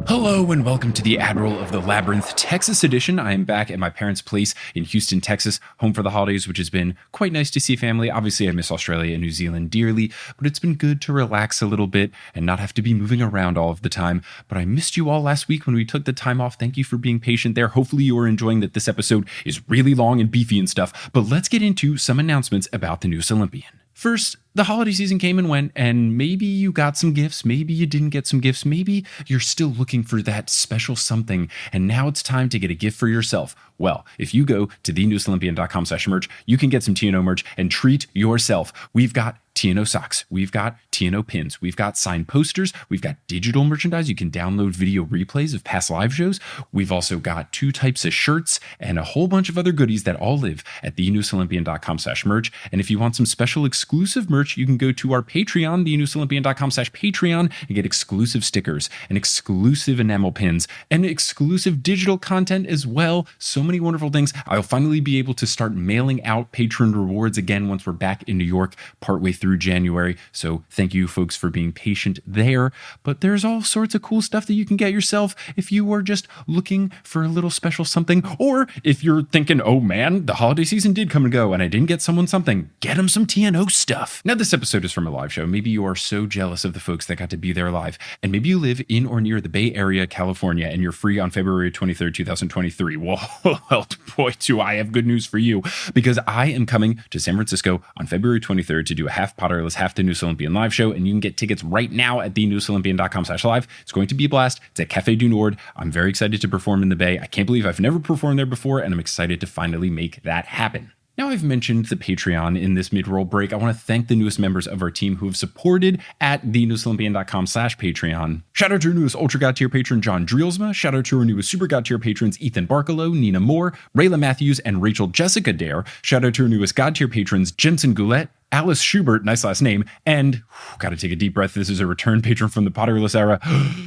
Hello and welcome to the Admiral of the Labyrinth Texas edition. I am back at my parents' place in Houston, Texas, home for the holidays, which has been quite nice to see family. Obviously, I miss Australia and New Zealand dearly, but it's been good to relax a little bit and not have to be moving around all of the time. But I missed you all last week when we took the time off. Thank you for being patient there. Hopefully you are enjoying that this episode is really long and beefy and stuff. But let's get into some announcements about the newest Olympian. First, the holiday season came and went, and maybe you got some gifts, maybe you didn't get some gifts, maybe you're still looking for that special something, and now it's time to get a gift for yourself. Well, if you go to thenewestolympian.com/merch, you can get some TNO merch and treat yourself. We've got TNO socks, we've got TNO pins, we've got signed posters, we've got digital merchandise. You can download video replays of past live shows. We've also got 2 types of shirts and a whole bunch of other goodies that all live at thenewestolympian.com/merch. And if you want some special exclusive merch, you can go to our Patreon, thenewestolympian.com/Patreon, and get exclusive stickers and exclusive enamel pins and exclusive digital content as well. So many wonderful things. I'll finally be able to start mailing out patron rewards again once we're back in New York partway through January. So thank you folks for being patient there. But there's all sorts of cool stuff that you can get yourself if you are just looking for a little special something, or if you're thinking, oh man, the holiday season did come and go and I didn't get someone something, get them some TNO stuff. Now this episode is from a live show. Maybe you are so jealous of the folks that got to be there live, and maybe you live in or near the Bay Area, California, and you're free on February 23rd, 2023. Well, boy, do I have good news for you, because I am coming to San Francisco on February 23rd to do a half Potterless, half the Newest Olympian live show, and you can get tickets right now at thenewestolympian.com/live. It's going to be a blast. It's at Cafe du Nord. I'm very excited to perform in the Bay. I can't believe I've never performed there before, and I'm excited to finally make that happen. Now I've mentioned the Patreon in this mid-roll break. I want to thank the newest members of our team who have supported at thenewestolympian.com/Patreon. Shout out to our newest Ultra God tier patron, John Drielsma. Shout out to our newest Super God tier patrons, Ethan Barkalow, Nina Moore, Rayla Matthews, and Rachel Jessica Dare. Shout out to our newest God tier patrons, Jensen Goulet, Alice Schubert, nice last name, and gotta take a deep breath. This is a return patron from the Potterless era.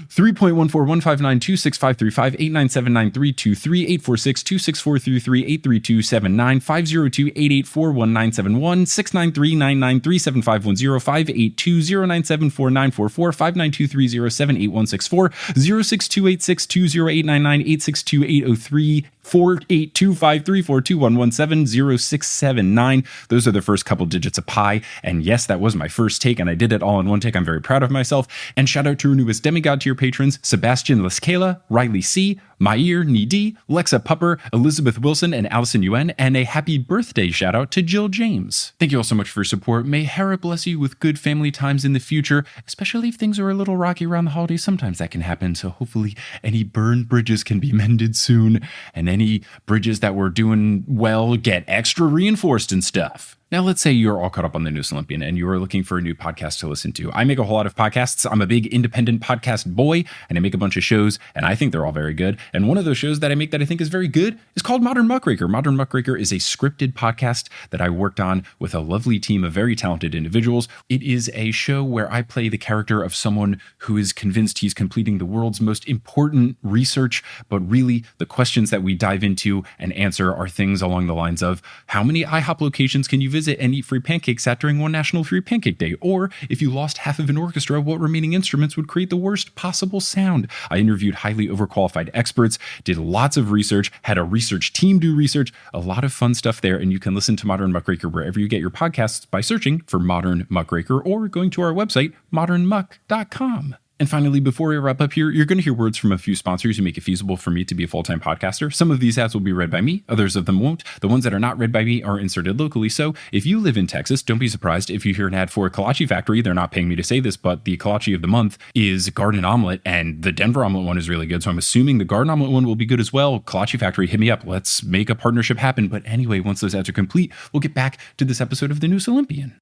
3.14159265358979332388462862889986280348253421170679. Those are the first couple digits of pi. And yes, that was my first take, and I did it all in one take. I'm very proud of myself. And shout out to our newest demigod tier patrons, Sebastian Lascala, Riley C., Mair Nidi, Lexa Pupper, Elizabeth Wilson, and Allison Yuen, and a happy birthday shout out to Jill James. Thank you all so much for your support. May Hera bless you with good family times in the future, especially if things are a little rocky around the holidays. Sometimes that can happen, so hopefully any burned bridges can be mended soon, and any bridges that were doing well get extra reinforced and stuff. Now, let's say you're all caught up on the Newest Olympian and you are looking for a new podcast to listen to. I make a whole lot of podcasts. I'm a big independent podcast boy, and I make a bunch of shows, and I think they're all very good. And one of those shows that I make that I think is very good is called Modern Muckraker. Modern Muckraker is a scripted podcast that I worked on with a lovely team of very talented individuals. It is a show where I play the character of someone who is convinced he's completing the world's most important research, but really the questions that we dive into and answer are things along the lines of, how many IHOP locations can you visit and eat free pancakes at during one National Free Pancake Day? Or if you lost half of an orchestra, what remaining instruments would create the worst possible sound? I interviewed highly overqualified experts experts, did lots of research, had a research team do research, a lot of fun stuff there. And you can listen to Modern Muckraker wherever you get your podcasts by searching for Modern Muckraker or going to our website, modernmuck.com. And finally, before we wrap up here, you're going to hear words from a few sponsors who make it feasible for me to be a full-time podcaster. Some of these ads will be read by me, others of them won't. The ones that are not read by me are inserted locally. So if you live in Texas, don't be surprised if you hear an ad for a kolache factory. They're not paying me to say this, but the kolache of the month is garden omelet, and the Denver omelet one is really good. So I'm assuming the garden omelet one will be good as well. Kolache factory, hit me up. Let's make a partnership happen. But anyway, once those ads are complete, we'll get back to this episode of the News Olympian.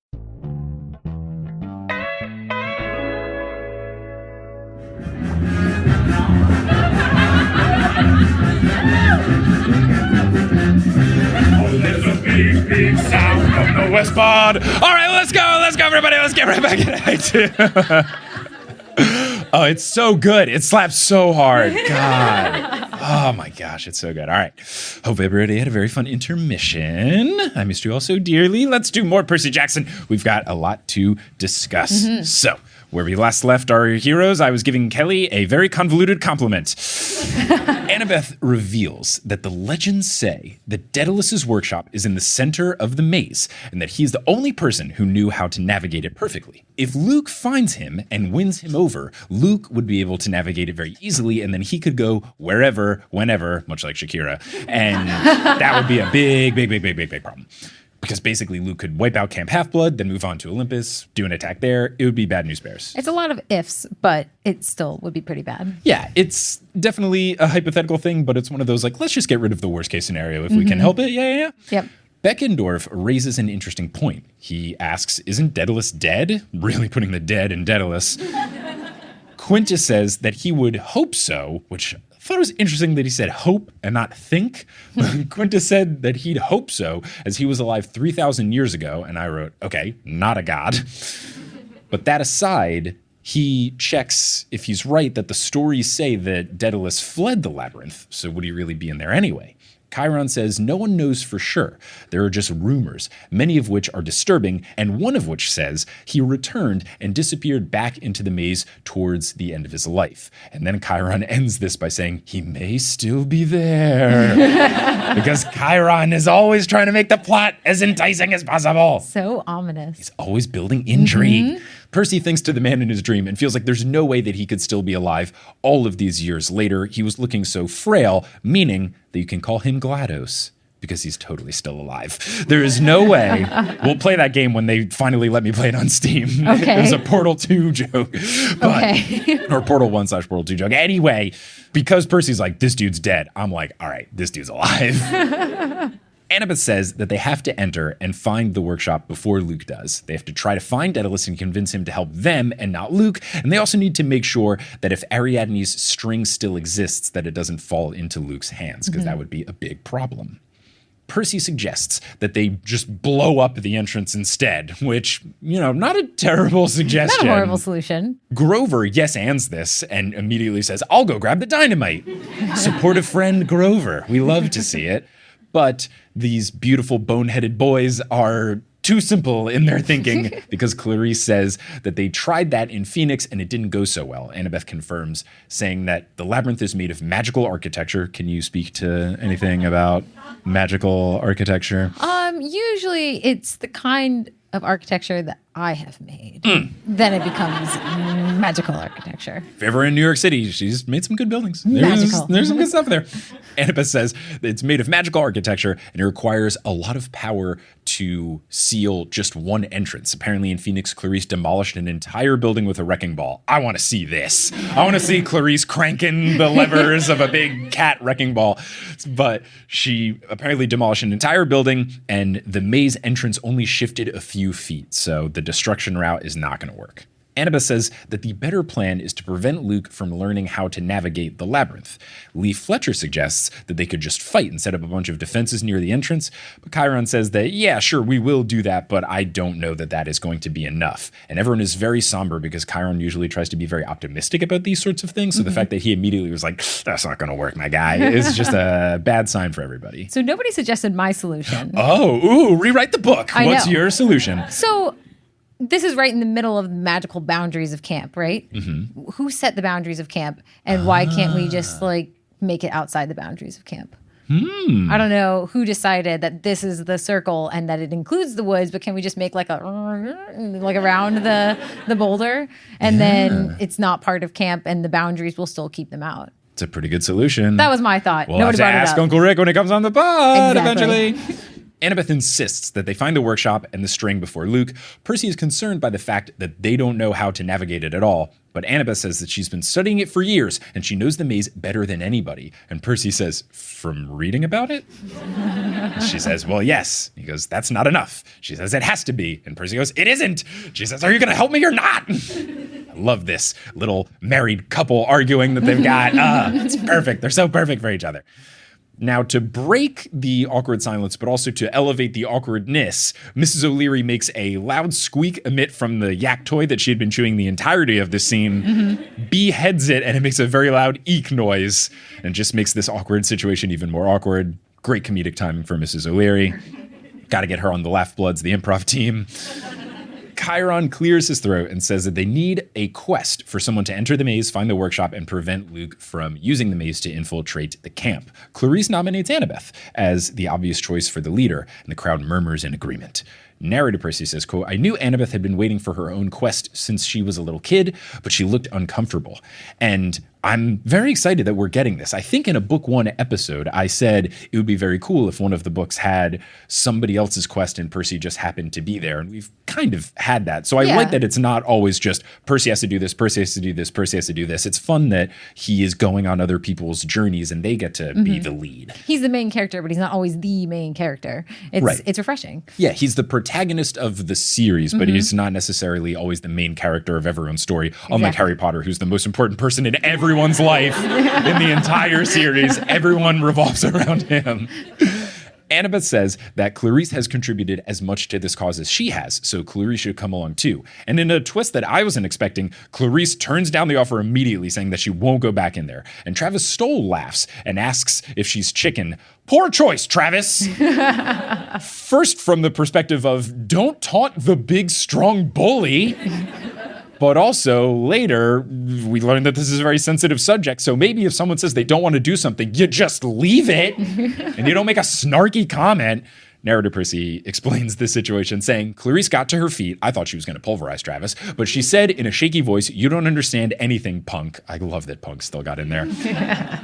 Oh, there's a big, big sound from the west pod. All right, let's go, everybody. Let's get right back into Act 2. Oh, it's so good. It slaps so hard. God. Oh my gosh, it's so good. All right. Hope everybody had a very fun intermission. I missed you all so dearly. Let's do more Percy Jackson. We've got a lot to discuss. So, where we last left our heroes, I was giving Kelly a very convoluted compliment. Annabeth reveals that the legends say that Daedalus's workshop is in the center of the maze, and that he's the only person who knew how to navigate it perfectly. If Luke finds him and wins him over, Luke would be able to navigate it very easily, and then he could go wherever, whenever, much like Shakira, and that would be a big problem. Because basically Luke could wipe out Camp Half-Blood, then move on to Olympus, do an attack there. It would be bad news bears. It's a lot of ifs, but it still would be pretty bad. Yeah, it's definitely a hypothetical thing, but it's one of those like, let's just get rid of the worst case scenario if we can help it. Yeah. Yep. Beckendorf raises an interesting point. He asks, isn't Daedalus dead? Really putting the dead in Daedalus. Quintus says that he would hope so, which I thought it was interesting that he said hope and not think. Quintus said that he'd hope so, as he was alive 3,000 years ago, and I wrote, okay, not a god. But that aside, he checks if he's right that the stories say that Daedalus fled the labyrinth, so would he really be in there anyway? Chiron says no one knows for sure. There are just rumors, many of which are disturbing, and one of which says he returned and disappeared back into the maze towards the end of his life. And then Chiron ends this by saying he may still be there. Because Chiron is always trying to make the plot as enticing as possible. So ominous. He's always building intrigue. Percy thinks to the man in his dream and feels like there's no way that he could still be alive all of these years later. He was looking so frail, meaning that you can call him GLaDOS because he's totally still alive. There is no way. We'll play that game when they finally let me play it on Steam. Okay. It was a Portal 2 joke. Or Portal 1/Portal 2 joke. Anyway, because Percy's like, this dude's dead, I'm like, all right, this dude's alive. Annabeth says that they have to enter and find the workshop before Luke does. They have to try to find Daedalus and convince him to help them and not Luke. And they also need to make sure that if Ariadne's string still exists, that it doesn't fall into Luke's hands, because that would be a big problem. Percy suggests that they just blow up the entrance instead, which, not a terrible suggestion. Not a horrible solution. Grover yes-ands this and immediately says, I'll go grab the dynamite. Supportive friend Grover. We love to see it. But these beautiful boneheaded boys are too simple in their thinking because Clarisse says that they tried that in Phoenix and it didn't go so well. Annabeth confirms, saying that the labyrinth is made of magical architecture. Can you speak to anything about magical architecture? Usually it's the kind of architecture that I have made. Then it becomes magical architecture. If ever in New York City, she's made some good buildings. Magical. There's some good stuff there. Annabeth says that it's made of magical architecture and it requires a lot of power to seal just one entrance. Apparently in Phoenix, Clarisse demolished an entire building with a wrecking ball. I want to see this. I want to see Clarisse cranking the levers of a big cat wrecking ball. But she apparently demolished an entire building and the maze entrance only shifted a few feet. So the destruction route is not going to work. Annabeth says that the better plan is to prevent Luke from learning how to navigate the labyrinth. Lee Fletcher suggests that they could just fight and set up a bunch of defenses near the entrance, but Chiron says that, yeah, sure, we will do that, but I don't know that that is going to be enough. And everyone is very somber because Chiron usually tries to be very optimistic about these sorts of things, so the fact that he immediately was like, that's not going to work, my guy, is just a bad sign for everybody. So nobody suggested my solution. Rewrite the book. What's your solution? So this is right in the middle of the magical boundaries of camp, right? Who set the boundaries of camp? And why can't we just make it outside the boundaries of camp. I don't know who decided that this is the circle and that it includes the woods, but can we just make like around the boulder, and then it's not part of camp and the boundaries will still keep them out. It's a pretty good solution. That was my thought. We'll have to ask Uncle Rick when he comes on the pod Exactly. eventually. Annabeth insists that they find the workshop and the string before Luke. Percy is concerned by the fact that they don't know how to navigate it at all. But Annabeth says that she's been studying it for years and she knows the maze better than anybody. And Percy says, from reading about it? She says, well, yes. He goes, that's not enough. She says, it has to be. And Percy goes, it isn't. She says, are you going to help me or not? I love this little married couple arguing that they've got. It's perfect. They're so perfect for each other. Now, to break the awkward silence, but also to elevate the awkwardness, Mrs. O'Leary makes a loud squeak emit from the yak toy that she had been chewing the entirety of the scene, beheads it, and it makes a very loud eek noise, and just makes this awkward situation even more awkward. Great comedic timing for Mrs. O'Leary. Got to get her on the Laugh Bloods, the improv team. Chiron clears his throat and says that they need a quest for someone to enter the maze, find the workshop, and prevent Luke from using the maze to infiltrate the camp. Clarisse nominates Annabeth as the obvious choice for the leader, and the crowd murmurs in agreement. Narrator Percy says, quote, I knew Annabeth had been waiting for her own quest since she was a little kid, but she looked uncomfortable. And I'm very excited that we're getting this. I think in a book one episode, I said it would be very cool if one of the books had somebody else's quest and Percy just happened to be there. And we've kind of had that. So I like that it's not always just Percy has to do this, Percy has to do this, Percy has to do this. It's fun that he is going on other people's journeys and they get to be the lead. He's the main character, but he's not always the main character. It's refreshing. Yeah, he's the protagonist of the series, but he's not necessarily always the main character of everyone's story. Unlike Harry Potter, who's the most important person in everyone's life in the entire series. Everyone revolves around him. Annabeth says that Clarisse has contributed as much to this cause as she has, so Clarisse should come along too. And in a twist that I wasn't expecting, Clarisse turns down the offer immediately, saying that she won't go back in there. And Travis Stoll laughs and asks if she's chicken. Poor choice, Travis. First, from the perspective of don't taunt the big, strong bully. But also later, we learned that this is a very sensitive subject. So maybe if someone says they don't want to do something, you just leave it and you don't make a snarky comment. Narrator Percy explains this situation, saying, Clarisse got to her feet. I thought she was going to pulverize Travis, but she said in a shaky voice, you don't understand anything, punk. I love that punk still got in there.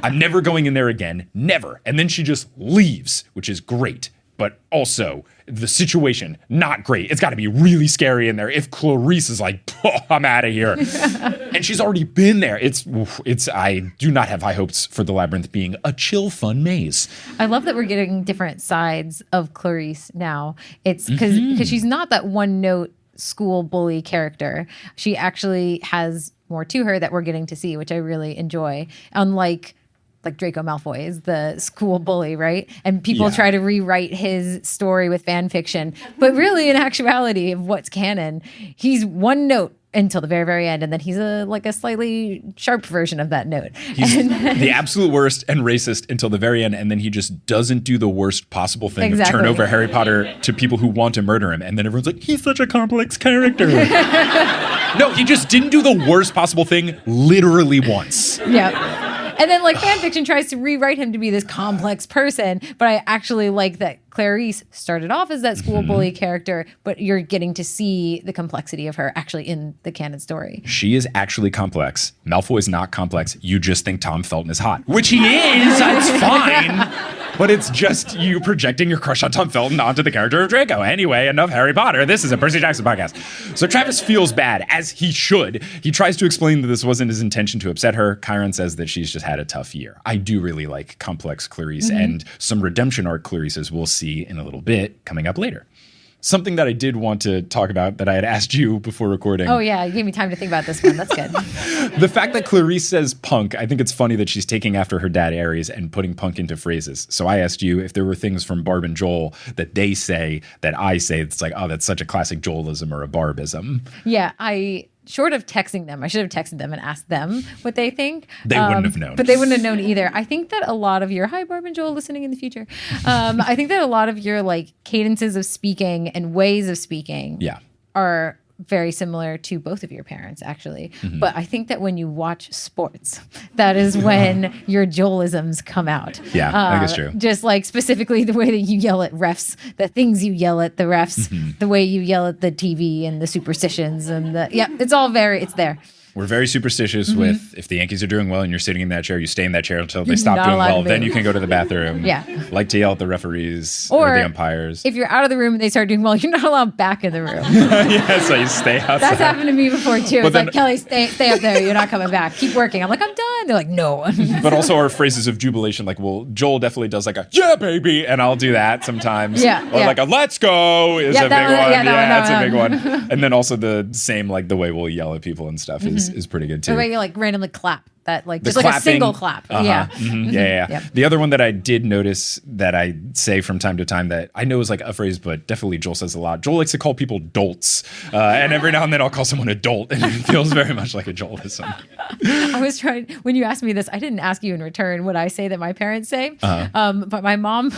I'm never going in there again. Never. And then she just leaves, which is great. But also, the situation, not great. It's got to be really scary in there if Clarisse is like, oh, I'm out of here. And she's already been there. I do not have high hopes for the Labyrinth being a chill, fun maze. I love that we're getting different sides of Clarisse now. It's because she's not that one note school bully character. She actually has more to her that we're getting to see, which I really enjoy. Unlike Draco Malfoy is the school bully, right? And people try to rewrite his story with fan fiction. But really, in actuality of what's canon, he's one note until the very, very end. And then he's a slightly sharp version of that note. He's the absolute worst and racist until the very end. And then he just doesn't do the worst possible thing of turn over Harry Potter to people who want to murder him. And then everyone's like, he's such a complex character. No, he just didn't do the worst possible thing literally once. Yeah. And then fan fiction tries to rewrite him to be this complex person, but I actually like that Clarisse started off as that school bully character, but you're getting to see the complexity of her actually in the canon story. She is actually complex. Malfoy is not complex. You just think Tom Felton is hot, which he is. That's fine. But it's just you projecting your crush on Tom Felton onto the character of Draco. Anyway, enough Harry Potter. This is a Percy Jackson podcast. So Travis feels bad, as he should. He tries to explain that this wasn't his intention to upset her. Chiron says that she's just had a tough year. I do really like complex Clarisse and some redemption arc Clarisses we'll see in a little bit coming up later. Something that I did want to talk about that I had asked you before recording. Oh, yeah. You gave me time to think about this one. That's good. The fact that Clarisse says punk, I think it's funny that she's taking after her dad, Aries, and putting punk into phrases. So I asked you if there were things from Barb and Joel that they say that I say. It's like, oh, that's such a classic Joelism or a Barbism. Yeah, short of texting them, I should have texted them and asked them what they think. They wouldn't have known. But they wouldn't have known either. I think that a lot of your, hi Barb and Joel listening in the future. I think that a lot of your cadences of speaking and ways of speaking are very similar to both of your parents, actually. But I think that when you watch sports, that is when your Joelisms come out. Yeah, I think it's true. Just like specifically the way that you yell at refs, the things you yell at the refs, the way you yell at the TV and the superstitions and it's there. We're very superstitious with if the Yankees are doing well and you're sitting in that chair, you stay in that chair until they stop doing well. Then you can go to the bathroom. Yeah. Like to yell at the referees or the umpires. If you're out of the room and they start doing well, you're not allowed back in the room. Yeah, so you stay outside. That's happened to me before too. It's then, like, Kelly, stay up there. You're not coming back. Keep working. I'm like, I'm done. They're like, no. But also our phrases of jubilation, like, well, Joel definitely does like a, yeah, baby. And I'll do that sometimes. Yeah. Or like a let's go is a big one. That's a big one. And then also the same, like the way we'll yell at people and stuff is pretty good too. The way you like randomly clap. That like the just clapping, like a single clap. Yeah. Yeah. Yep. The other one that I did notice that I say from time to time that I know is like a phrase, but definitely Joel says a lot. Joel likes to call people dolts. And every now and then I'll call someone a dolt and it feels very much like a Joelism. I was trying, when you asked me this, I didn't ask you in return what I say that my parents say. But my mom,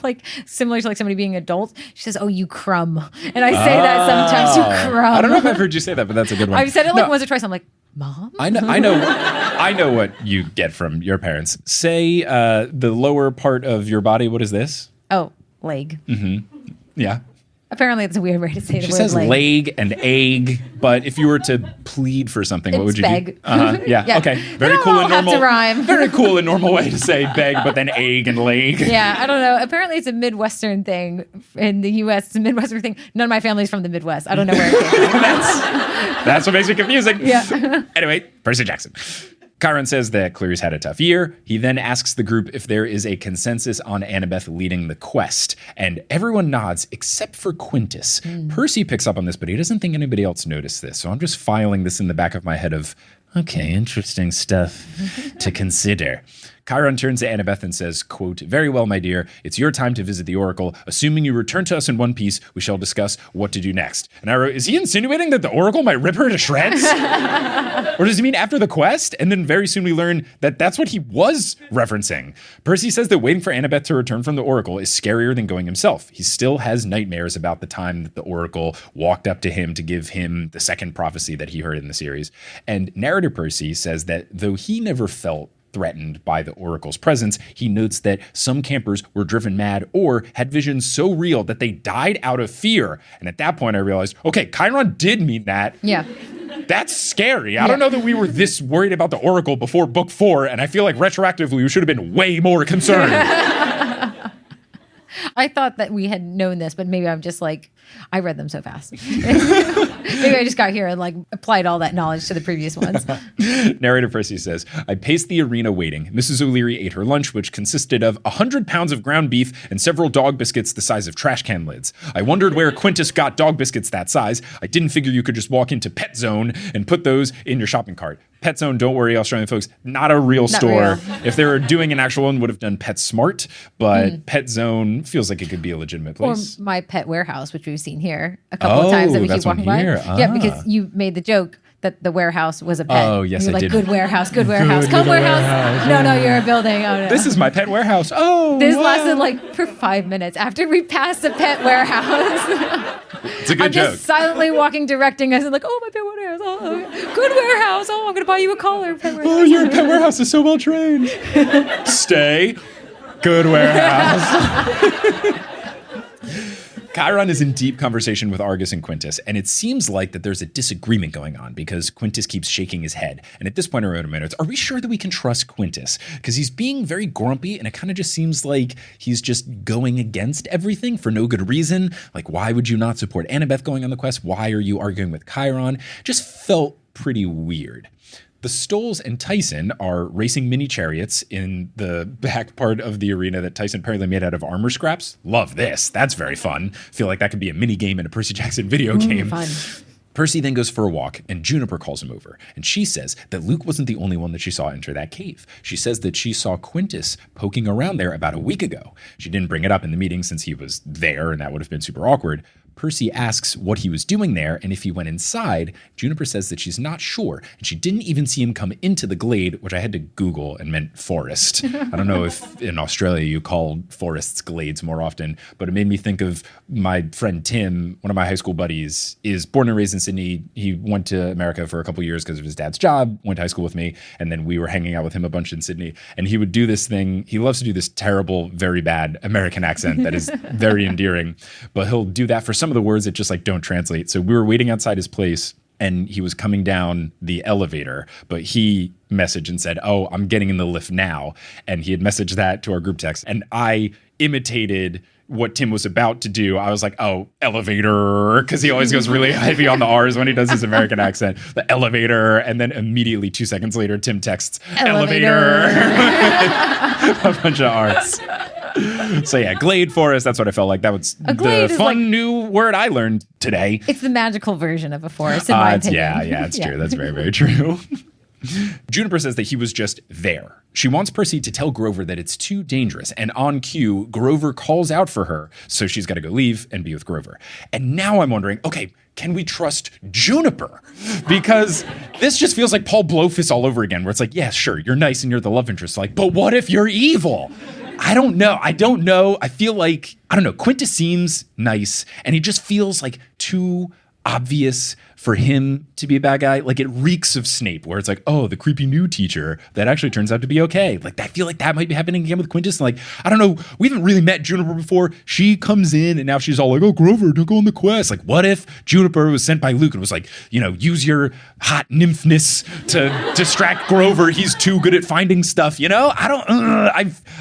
like similar to like somebody being a dolt, she says, oh, you crumb. And I say that sometimes, you crumb. I don't know if I've heard you say that, but that's a good one. I've said it like once or twice. I'm like, Mom? I know what you get from your parents. Say the lower part of your body. What is this? Oh, leg. Yeah. Apparently, it's a weird way to say the She word says leg. leg and egg, but if you were to plead for something, what would you beg. do? Yeah. Okay. Very cool and normal. Have to rhyme. Very cool and normal way to say beg, but then egg and leg. Yeah, I don't know. Apparently, it's a Midwestern thing in the U.S. It's a Midwestern thing. None of my family's from the Midwest. I don't know where it came from. That's what makes it confusing. Yeah. Anyway, Percy Jackson. Chiron says that Clarisse had a tough year. He then asks the group if there is a consensus on Annabeth leading the quest, and everyone nods except for Quintus. Percy picks up on this, but he doesn't think anybody else noticed this, so I'm just filing this in the back of my head of, okay, interesting stuff to consider. Chiron turns to Annabeth and says, quote, very well, my dear, it's your time to visit the Oracle. Assuming you return to us in one piece, we shall discuss what to do next. And I wrote, is he insinuating that the Oracle might rip her to shreds? Or does he mean after the quest? And then very soon we learn that that's what he was referencing. Percy says that waiting for Annabeth to return from the Oracle is scarier than going himself. He still has nightmares about the time that the Oracle walked up to him to give him the second prophecy that he heard in the series. And narrator Percy says that though he never felt threatened by the Oracle's presence, he notes that some campers were driven mad or had visions so real that they died out of fear. And at that point I realized, okay, Chiron did mean that. Yeah. That's scary. I don't know that we were this worried about the Oracle before book 4, and I feel like retroactively we should have been way more concerned. I thought that we had known this, but maybe I'm just like, I read them so fast. Maybe I just got here and like applied all that knowledge to the previous ones. Narrator Percy says, I paced the arena waiting. Mrs. O'Leary ate her lunch, which consisted of 100 pounds of ground beef and several dog biscuits the size of trash can lids. I wondered where Quintus got dog biscuits that size. I didn't figure you could just walk into Pet Zone and put those in your shopping cart. Pet Zone, don't worry, Australian folks, not a real store. If they were doing an actual one, would have done Pet Smart, but Pet Zone feels like it could be a legitimate place. Or my pet warehouse, which we've seen here a couple of times that we keep walking by. Yeah, because you made the joke that the warehouse was a pet. Oh, yes, you're I like, did. Good warehouse. Come warehouse. No, you're a building. Oh, no. This is my pet warehouse. Oh, This lasted like for 5 minutes after we passed the pet warehouse. It's a good I'm joke. just silently walking, directing us, and like, oh, my pet warehouse. Oh, good warehouse. Oh, I'm going to buy you a collar. Pet warehouse. Oh, your pet warehouse is so well trained. Stay. Good warehouse. Chiron is in deep conversation with Argus and Quintus, and it seems like that there's a disagreement going on because Quintus keeps shaking his head. And at this point I wrote in my notes, are we sure that we can trust Quintus? Because he's being very grumpy, and it kind of just seems like he's just going against everything for no good reason. Like, why would you not support Annabeth going on the quest? Why are you arguing with Chiron? Just felt pretty weird. The Stoles and Tyson are racing mini chariots in the back part of the arena that Tyson apparently made out of armor scraps. Love this. That's very fun. Feel like that could be a mini game in a Percy Jackson video game. Fun. Percy then goes for a walk, and Juniper calls him over. And she says that Luke wasn't the only one that she saw enter that cave. She says that she saw Quintus poking around there about a week ago. She didn't bring it up in the meeting since he was there, and that would have been super awkward. Percy asks what he was doing there and if he went inside. Juniper says that she's not sure, and she didn't even see him come into the glade, which I had to Google and meant forest. I don't know if in Australia you call forests glades more often, but it made me think of my friend Tim, one of my high school buddies, is born and raised in Sydney. He went to America for a couple years because of his dad's job, went to high school with me, and then we were hanging out with him a bunch in Sydney. And he would do this thing. He loves to do this terrible, very bad American accent that is very endearing, but he'll do that for some of the words that just like don't translate. So we were waiting outside his place and he was coming down the elevator, but he messaged and said, "Oh, I'm getting in the lift now." And he had messaged that to our group text. And I imitated what Tim was about to do. I was like, "Oh, elevator," because he always goes really heavy on the R's when he does his American accent. The elevator. And then immediately 2 seconds later, Tim texts, "Elevator." A bunch of R's. So yeah, glade forest, that's what I felt like. That was the fun new word I learned today. It's the magical version of a forest, in my opinion. Yeah, it's true. That's very, very true. Juniper says that he was just there. She wants Percy to tell Grover that it's too dangerous, and on cue, Grover calls out for her, so she's got to go leave and be with Grover. And now I'm wondering, okay, can we trust Juniper? Because this just feels like Paul Blowfist all over again, where it's like, yeah, sure, you're nice and you're the love interest, like, but what if you're evil? I don't know. I feel like, Quintus seems nice, and he just feels like too obvious for him to be a bad guy. Like, it reeks of Snape, where it's like, oh, the creepy new teacher that actually turns out to be okay. Like, I feel like that might be happening again with Quintus. And like, I don't know, we haven't really met Juniper before. She comes in and now she's all like, oh, Grover, don't go on the quest. Like, what if Juniper was sent by Luke and was like, use your hot nymphness to distract Grover. He's too good at finding stuff,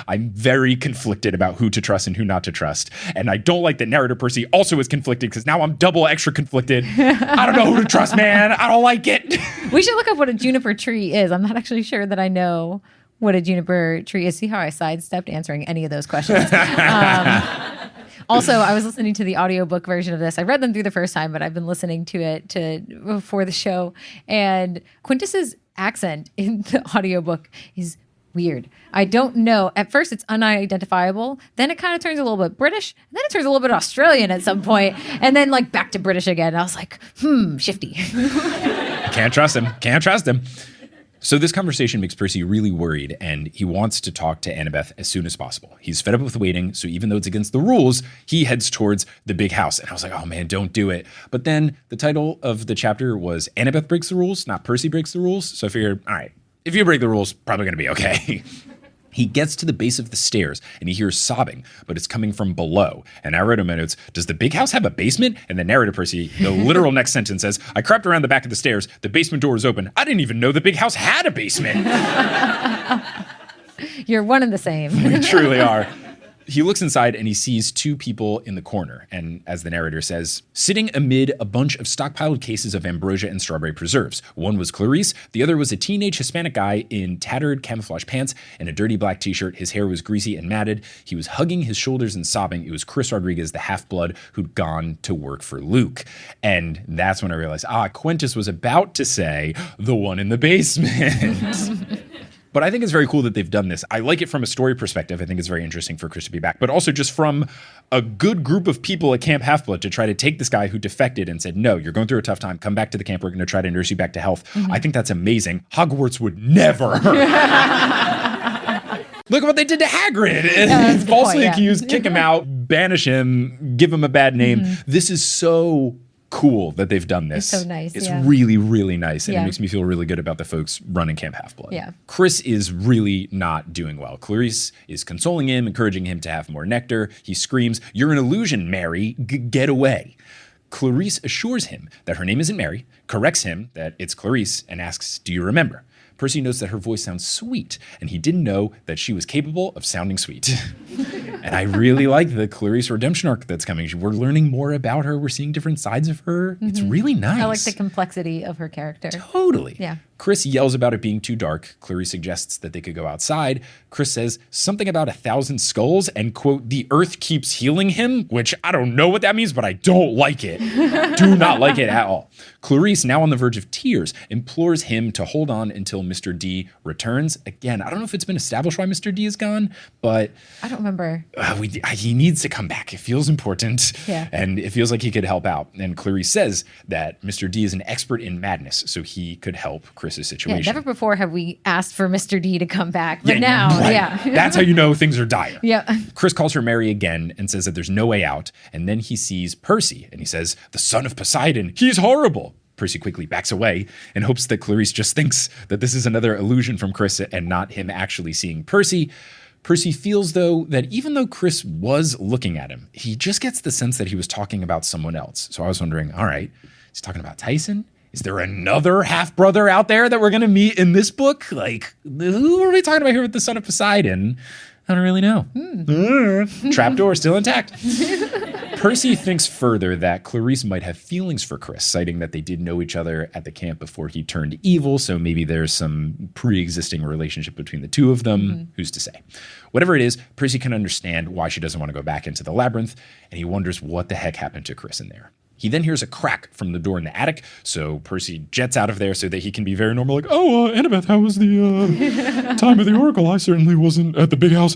I'm very conflicted about who to trust and who not to trust. And I don't like that narrator Percy also is conflicted, because now I'm double extra conflicted. I don't know who to trust, man. I don't like it. We should look up what a juniper tree is. I'm not actually sure that I know what a juniper tree is. See how I sidestepped answering any of those questions. Also, I was listening to the audiobook version of this. I read them through the first time, but I've been listening to it for the show. And Quintus's accent in the audiobook is weird. I don't know. At first, it's unidentifiable. Then it kind of turns a little bit British. And then it turns a little bit Australian at some point. And then like back to British again. And I was like, shifty. Can't trust him. So this conversation makes Percy really worried, and he wants to talk to Annabeth as soon as possible. He's fed up with waiting, so even though it's against the rules, he heads towards the big house. And I was like, oh man, don't do it. But then the title of the chapter was Annabeth Breaks the Rules, not Percy Breaks the Rules. So I figured, all right, if you break the rules, probably gonna be okay. He gets to the base of the stairs and he hears sobbing, but it's coming from below. And I wrote in my notes, does the big house have a basement? And the narrator Percy, the literal next sentence says, I crept around the back of the stairs. The basement door was open. I didn't even know the big house had a basement. You're one and the same. We truly are. He looks inside and he sees two people in the corner. And as the narrator says, sitting amid a bunch of stockpiled cases of ambrosia and strawberry preserves. One was Clarisse. The other was a teenage Hispanic guy in tattered camouflage pants and a dirty black t-shirt. His hair was greasy and matted. He was hugging his shoulders and sobbing. It was Chris Rodriguez, the half-blood who'd gone to work for Luke. And that's when I realized, Quintus was about to say, the one in the basement. But I think it's very cool that they've done this. I like it from a story perspective. I think it's very interesting for Chris to be back, but also just from a good group of people at Camp Half-Blood to try to take this guy who defected and said, no, you're going through a tough time. Come back to the camp. We're going to try to nurse you back to health. Mm-hmm. I think that's amazing. Hogwarts would never. Look at what they did to Hagrid. Falsely accused, kick him out, banish him, give him a bad name. Mm-hmm. This is so cool that they've done this. It's so nice. It's really, really nice. And it makes me feel really good about the folks running Camp Half-Blood. Yeah. Chris is really not doing well. Clarisse is consoling him, encouraging him to have more nectar. He screams, you're an illusion, Mary. Get away. Clarisse assures him that her name isn't Mary, corrects him that it's Clarisse, and asks, do you remember? Percy notes that her voice sounds sweet, and he didn't know that she was capable of sounding sweet. And I really like the Clarisse redemption arc that's coming. We're learning more about her. We're seeing different sides of her. Mm-hmm. It's really nice. I like the complexity of her character. Totally. Yeah. Chris yells about it being too dark. Clarisse suggests that they could go outside. Chris says something about 1,000 skulls and, quote, the earth keeps healing him, which I don't know what that means, but I don't like it. Do not like it at all. Clarisse, now on the verge of tears, implores him to hold on until Mr. D returns. Again, I don't know if it's been established why Mr. D is gone, but I don't remember. He needs to come back. It feels important, and it feels like he could help out. And Clarisse says that Mr. D is an expert in madness, so he could help Chris's situation. Yeah, never before have we asked for Mr. D to come back, but now, That's how you know things are dire. Yeah. Chris calls her Mary again and says that there's no way out, and then he sees Percy, and he says, the son of Poseidon, he's horrible. Percy quickly backs away and hopes that Clarisse just thinks that this is another illusion from Chris and not him actually seeing Percy. Percy feels, though, that even though Chris was looking at him, he just gets the sense that he was talking about someone else. So I was wondering, all right, is he talking about Tyson? Is there another half-brother out there that we're going to meet in this book? Like, who are we talking about here with the son of Poseidon? I don't really know. Trapdoor still intact. Percy thinks further that Clarisse might have feelings for Chris, citing that they did know each other at the camp before he turned evil, so maybe there's some pre-existing relationship between the two of them. Who's to say? Whatever it is, Percy can understand why she doesn't want to go back into the labyrinth, and he wonders what the heck happened to Chris in there. He then hears a crack from the door in the attic, so Percy jets out of there so that he can be very normal, like, Annabeth, how was the time of the Oracle? I certainly wasn't at the big house.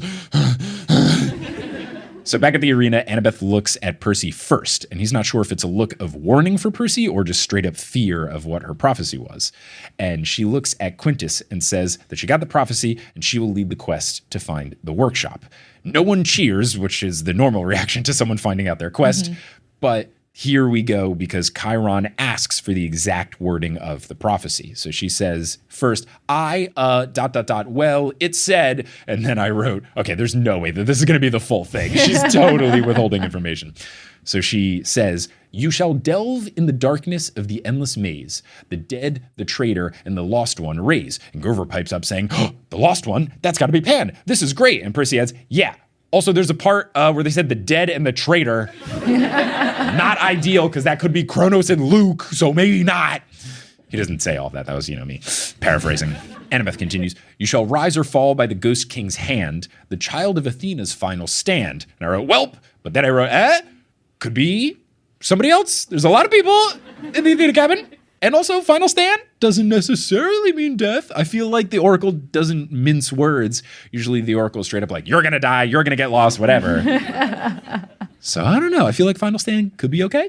So back at the arena, Annabeth looks at Percy first, and he's not sure if it's a look of warning for Percy or just straight up fear of what her prophecy was. And she looks at Quintus and says that she got the prophecy and she will lead the quest to find the workshop. No one cheers, which is the normal reaction to someone finding out their quest, but here we go, because Chiron asks for the exact wording of the prophecy. So she says, first, well, it said, and then I wrote, okay, there's no way that this is going to be the full thing. She's totally withholding information. So she says, you shall delve in the darkness of the endless maze. The dead, the traitor, and the lost one raise. And Grover pipes up saying, the lost one? That's got to be Pan. This is great. And Percy adds, yeah. Also, there's a part where they said the dead and the traitor. Not ideal, because that could be Kronos and Luke, so maybe not. He doesn't say all of that. That was, me paraphrasing. Annabeth continues, you shall rise or fall by the Ghost King's hand, the child of Athena's final stand. And I wrote, welp, but then I wrote, could be somebody else. There's a lot of people in the Athena cabin. And also, final stand doesn't necessarily mean death. I feel like the Oracle doesn't mince words. Usually the Oracle is straight up like, you're going to die, you're going to get lost, whatever. So I don't know. I feel like final stand could be okay.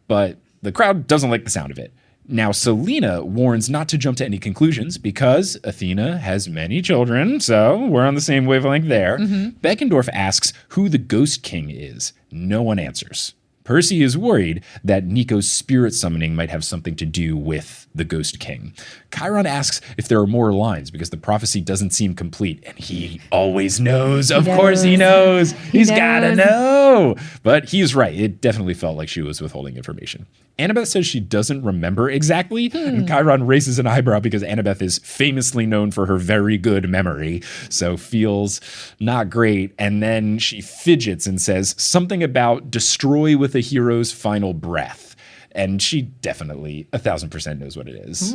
But the crowd doesn't like the sound of it. Now, Selena warns not to jump to any conclusions because Athena has many children, so we're on the same wavelength there. Beckendorf asks who the Ghost King is. No one answers. Percy is worried that Nico's spirit summoning might have something to do with the Ghost King. Chiron asks if there are more lines because the prophecy doesn't seem complete, and he always knows. Of course he knows. He's gotta know. But he's right. It definitely felt like she was withholding information. Annabeth says she doesn't remember exactly, and Chiron raises an eyebrow because Annabeth is famously known for her very good memory, so feels not great. And then she fidgets and says something about destroy with a hero's final breath. And she definitely 1,000% knows what it is.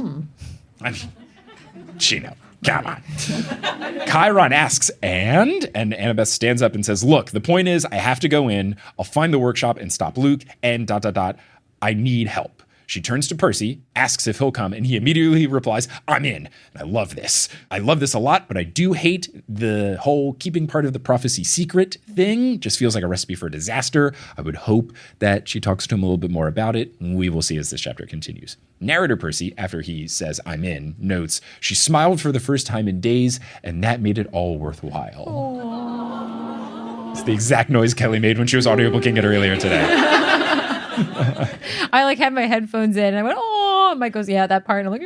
I mean, she knows. Come on. Chiron asks, and Annabeth stands up and says, look, the point is I have to go in, I'll find the workshop and stop Luke, and ... I need help. She turns to Percy, asks if he'll come, and he immediately replies, I'm in. And I love this. I love this a lot, but I do hate the whole keeping part of the prophecy secret thing. Just feels like a recipe for disaster. I would hope that she talks to him a little bit more about it. We will see as this chapter continues. Narrator Percy, after he says, I'm in, notes, she smiled for the first time in days, and that made it all worthwhile. Aww. It's the exact noise Kelly made when she was audiobooking it earlier today. I had my headphones in and I went, oh, and Mike goes, yeah, that part. And I'm like,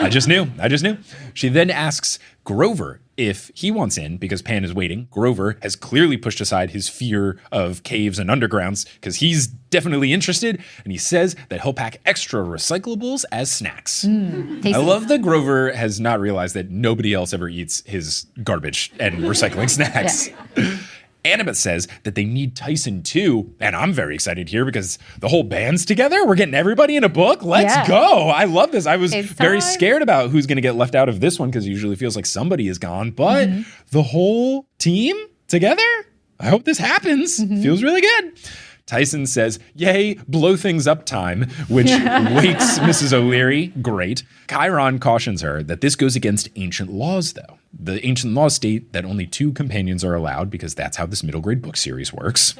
I just knew. She then asks Grover if he wants in because Pan is waiting. Grover has clearly pushed aside his fear of caves and undergrounds because he's definitely interested. And he says that he'll pack extra recyclables as snacks. I love that Grover has not realized that nobody else ever eats his garbage and recycling snacks. Yeah. Annabeth says that they need Tyson too, and I'm very excited here because the whole band's together. We're getting everybody in a book. Let's go. I love this. I was very scared about who's going to get left out of this one because it usually feels like somebody is gone, but the whole team together? I hope this happens. Feels really good. Tyson says, yay, blow things up time, which wakes Mrs. O'Leary. Great. Chiron cautions her that this goes against ancient laws, though. The ancient laws state that only 2 companions are allowed because that's how this middle grade book series works.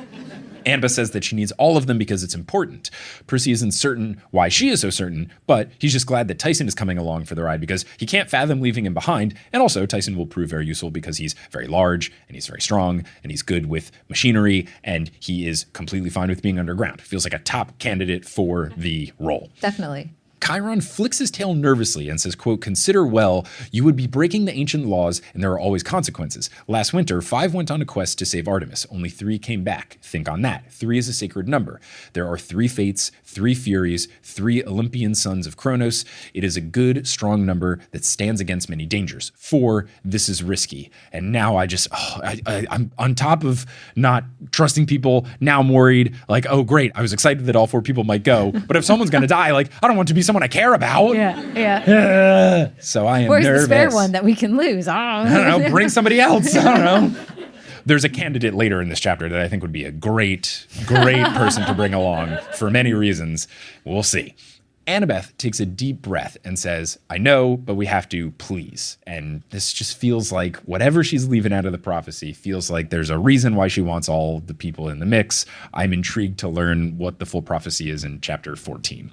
Annabeth says that she needs all of them because it's important. Percy isn't certain why she is so certain, but he's just glad that Tyson is coming along for the ride because he can't fathom leaving him behind. And also, Tyson will prove very useful because he's very large and he's very strong and he's good with machinery and he is completely fine with being underground. Feels like a top candidate for the role. Definitely. Chiron flicks his tail nervously and says, quote, consider well, you would be breaking the ancient laws and there are always consequences. Last winter, 5 went on a quest to save Artemis. Only 3 came back. Think on that. 3 is a sacred number. There are 3 fates, 3 furies, 3 Olympian sons of Kronos. It is a good, strong number that stands against many dangers. 4, this is risky. And now I'm on top of not trusting people. Now I'm worried, like, oh, great. I was excited that all 4 people might go. But if someone's going to die, like, I don't want to be someone I care about. Yeah. So I am Where's nervous. the spare one that we can lose? I don't know. Bring somebody else. I don't know. There's a candidate later in this chapter that I think would be a great person to bring along for many reasons. We'll see. Annabeth takes a deep breath and says, I know, but we have to, please. And this just feels like whatever she's leaving out of the prophecy feels like there's a reason why she wants all the people in the mix. I'm intrigued to learn what the full prophecy is in chapter 14.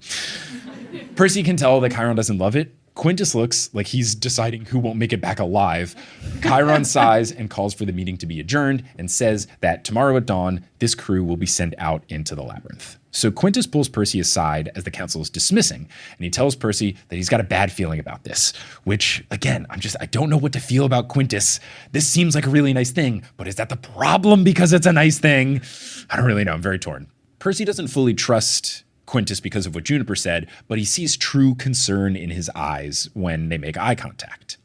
Percy can tell that Chiron doesn't love it. Quintus looks like he's deciding who won't make it back alive. Chiron sighs and calls for the meeting to be adjourned and says that tomorrow at dawn, this crew will be sent out into the labyrinth. So Quintus pulls Percy aside as the council is dismissing, and he tells Percy that he's got a bad feeling about this, which, again, I don't know what to feel about Quintus. This seems like a really nice thing, but is that the problem because it's a nice thing? I don't really know. I'm very torn. Percy doesn't fully trust Quintus because of what Juniper said, but he sees true concern in his eyes when they make eye contact.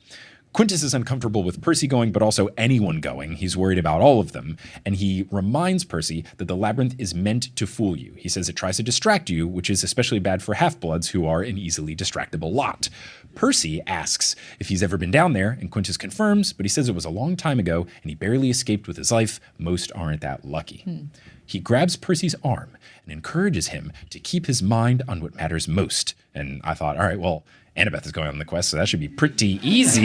Quintus is uncomfortable with Percy going, but also anyone going. He's worried about all of them. And he reminds Percy that the labyrinth is meant to fool you. He says it tries to distract you, which is especially bad for half-bloods who are an easily distractible lot. Percy asks if he's ever been down there, and Quintus confirms, but he says it was a long time ago, and he barely escaped with his life. Most aren't that lucky. He grabs Percy's arm and encourages him to keep his mind on what matters most. And I thought, all right, well, Annabeth is going on the quest, so that should be pretty easy.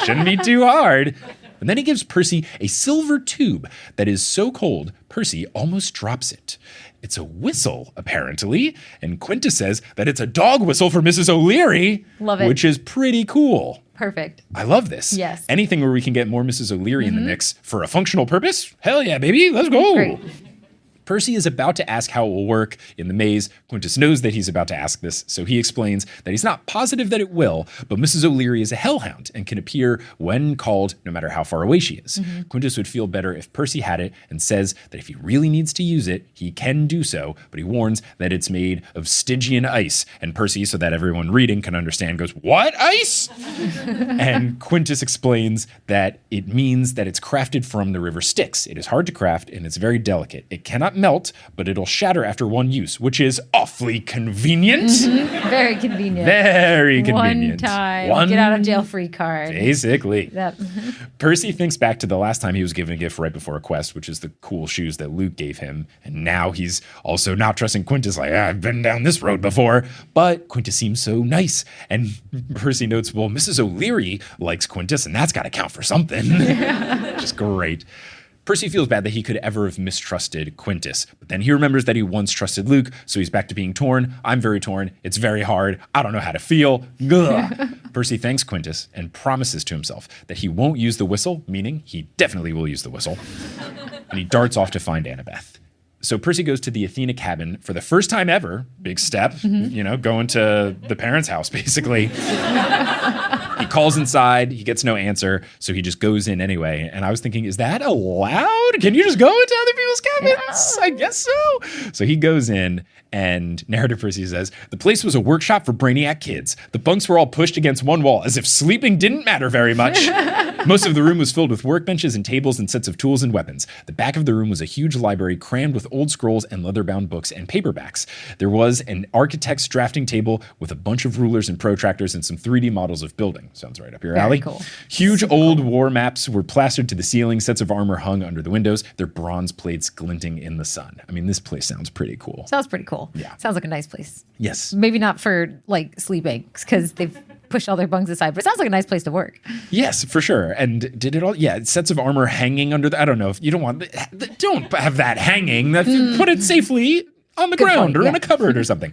Shouldn't be too hard. And then he gives Percy a silver tube that is so cold, Percy almost drops it. It's a whistle, apparently, and Quintus says that it's a dog whistle for Mrs. O'Leary. Love it. Which is pretty cool. Perfect. I love this. Yes. Anything where we can get more Mrs. O'Leary in the mix for a functional purpose? Hell yeah, baby. Let's go. Great. Percy is about to ask how it will work in the maze. Quintus knows that he's about to ask this, so he explains that he's not positive that it will, but Mrs. O'Leary is a hellhound and can appear when called, no matter how far away she is. Quintus would feel better if Percy had it and says that if he really needs to use it, he can do so, but he warns that it's made of Stygian ice. And Percy, so that everyone reading can understand, goes, what ice? And Quintus explains that it means that it's crafted from the river Styx. It is hard to craft and it's very delicate. It cannot melt, but it'll shatter after one use, which is awfully convenient. Very convenient. Very convenient. One time. Get out of jail free card. Basically. Yep. Percy thinks back to the last time he was given a gift right before a quest, which is the cool shoes that Luke gave him. And now he's also not trusting Quintus, like, I've been down this road before. But Quintus seems so nice. And Percy notes, well, Mrs. O'Leary likes Quintus, and that's got to count for something. Just great. Percy feels bad that he could ever have mistrusted Quintus, but then he remembers that he once trusted Luke, so he's back to being torn. I'm very torn. It's very hard. I don't know how to feel. Percy thanks Quintus and promises to himself that he won't use the whistle, meaning he definitely will use the whistle. And he darts off to find Annabeth. So Percy goes to the Athena cabin for the first time ever. Big step, going to the parents' house, basically. He calls inside. He gets no answer, so he just goes in anyway. And I was thinking, is that allowed? Can you just go into other people's cabins? I guess so. So he goes in, and narrator Percy says, the place was a workshop for brainiac kids. The bunks were all pushed against one wall as if sleeping didn't matter very much. Most of the room was filled with workbenches and tables and sets of tools and weapons. The back of the room was a huge library crammed with old scrolls and leather-bound books and paperbacks. There was an architect's drafting table with a bunch of rulers and protractors and some 3D models of building. Sounds right up your alley. Cool. Huge old war maps were plastered to the ceiling. Sets of armor hung under the windows, their bronze plates glinting in the sun. I mean, this place sounds pretty cool. Sounds pretty cool. Yeah. Sounds like a nice place. Yes. Maybe not for like sleeping because they've pushed all their bunks aside, but it sounds like a nice place to work. Yes, for sure. And did it all? Yeah, sets of armor hanging under the, I don't know if you don't want, don't have that hanging. Put it safely on the ground or in a cupboard or something.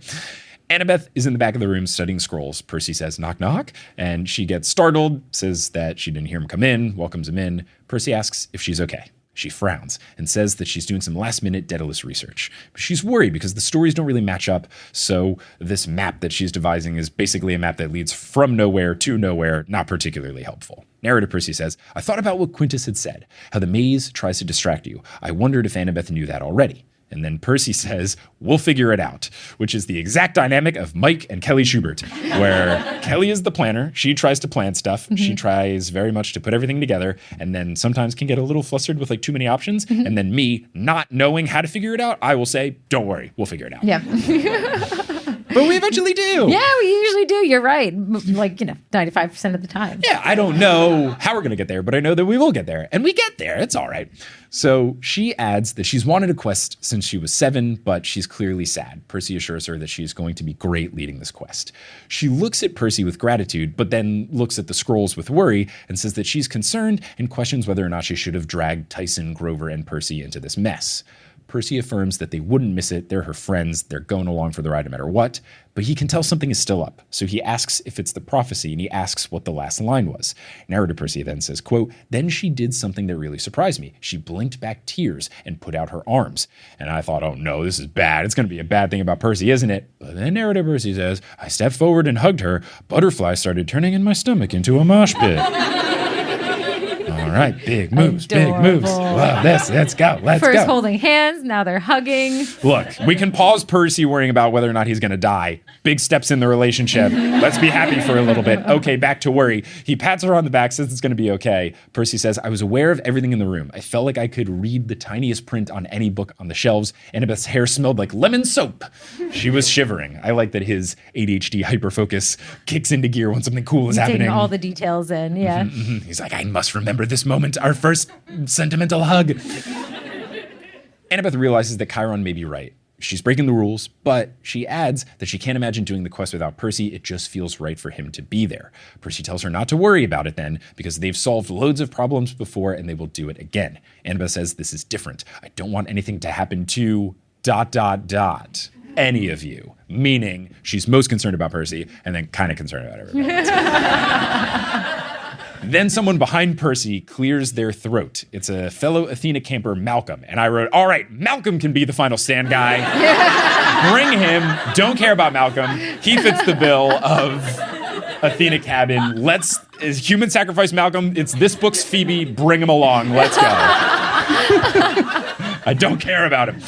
Annabeth is in the back of the room studying scrolls. Percy says, knock, knock. And she gets startled, says that she didn't hear him come in, welcomes him in. Percy asks if she's okay. She frowns and says that she's doing some last-minute Daedalus research. She's worried because the stories don't really match up, so this map that she's devising is basically a map that leads from nowhere to nowhere, not particularly helpful. Narrator Percy says, I thought about what Quintus had said, how the maze tries to distract you. I wondered if Annabeth knew that already. And then Percy says, we'll figure it out, which is the exact dynamic of Mike and Kelly Schubert, where Kelly is the planner. She tries to plan stuff. Mm-hmm. She tries very much to put everything together and then sometimes can get a little flustered with like too many options. Mm-hmm. And then me not knowing how to figure it out, I will say, don't worry, we'll figure it out. Yeah. But we eventually do. Yeah, we usually do. You're right. Like, 95% of the time. Yeah, I don't know how we're going to get there, but I know that we will get there. And we get there. It's all right. So she adds that she's wanted a quest since she was 7, but she's clearly sad. Percy assures her that she's going to be great leading this quest. She looks at Percy with gratitude, but then looks at the scrolls with worry and says that she's concerned and questions whether or not she should have dragged Tyson, Grover, and Percy into this mess. Percy affirms that they wouldn't miss it. They're her friends. They're going along for the ride no matter what. But he can tell something is still up. So he asks if it's the prophecy, and he asks what the last line was. Narrator Percy then says, quote, then she did something that really surprised me. She blinked back tears and put out her arms. And I thought, oh no, this is bad. It's going to be a bad thing about Percy, isn't it? But then Narrator Percy says, I stepped forward and hugged her. Butterflies started turning in my stomach into a mosh pit. All right, big moves, Adorable. Big moves. Love this. Let's go. Let's go. First holding hands, now they're hugging. Look, we can pause Percy worrying about whether or not he's going to die. Big steps in the relationship. Let's be happy for a little bit. Okay, back to worry. He pats her on the back, says it's going to be okay. Percy says, I was aware of everything in the room. I felt like I could read the tiniest print on any book on the shelves. Annabeth's hair smelled like lemon soap. She was shivering. I like that his ADHD hyperfocus kicks into gear when something cool is happening. Taking all the details in, yeah. He's like, I must remember this moment, our first sentimental hug. Annabeth realizes that Chiron may be right. She's breaking the rules, but she adds that she can't imagine doing the quest without Percy. It just feels right for him to be there. Percy tells her not to worry about it then, because they've solved loads of problems before and they will do it again. Annabeth says this is different. I don't want anything to happen to ... any of you. Meaning she's most concerned about Percy and then kind of concerned about everybody else. Then someone behind Percy clears their throat. It's a fellow Athena camper, Malcolm. And I wrote, all right, Malcolm can be the final stand guy. Bring him. Don't care about Malcolm. He fits the bill of Athena cabin. Is human sacrifice Malcolm. It's this book's Phoebe. Bring him along. Let's go. I don't care about him.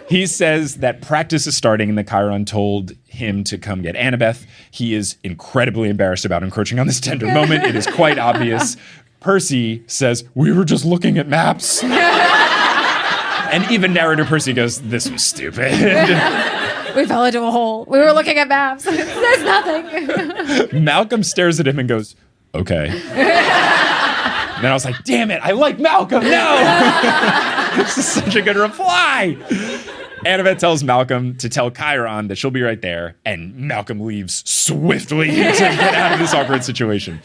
He says that practice is starting and that Chiron told him to come get Annabeth. He is incredibly embarrassed about encroaching on this tender moment. It is quite obvious. Percy says, we were just looking at maps. And even narrator Percy goes, this was stupid. We fell into a hole. We were looking at maps. There's nothing. Malcolm stares at him and goes, okay. And then I was like, damn it, I like Malcolm. No. This is such a good reply. Annabeth tells Malcolm to tell Chiron that she'll be right there, and Malcolm leaves swiftly to get out of this awkward situation.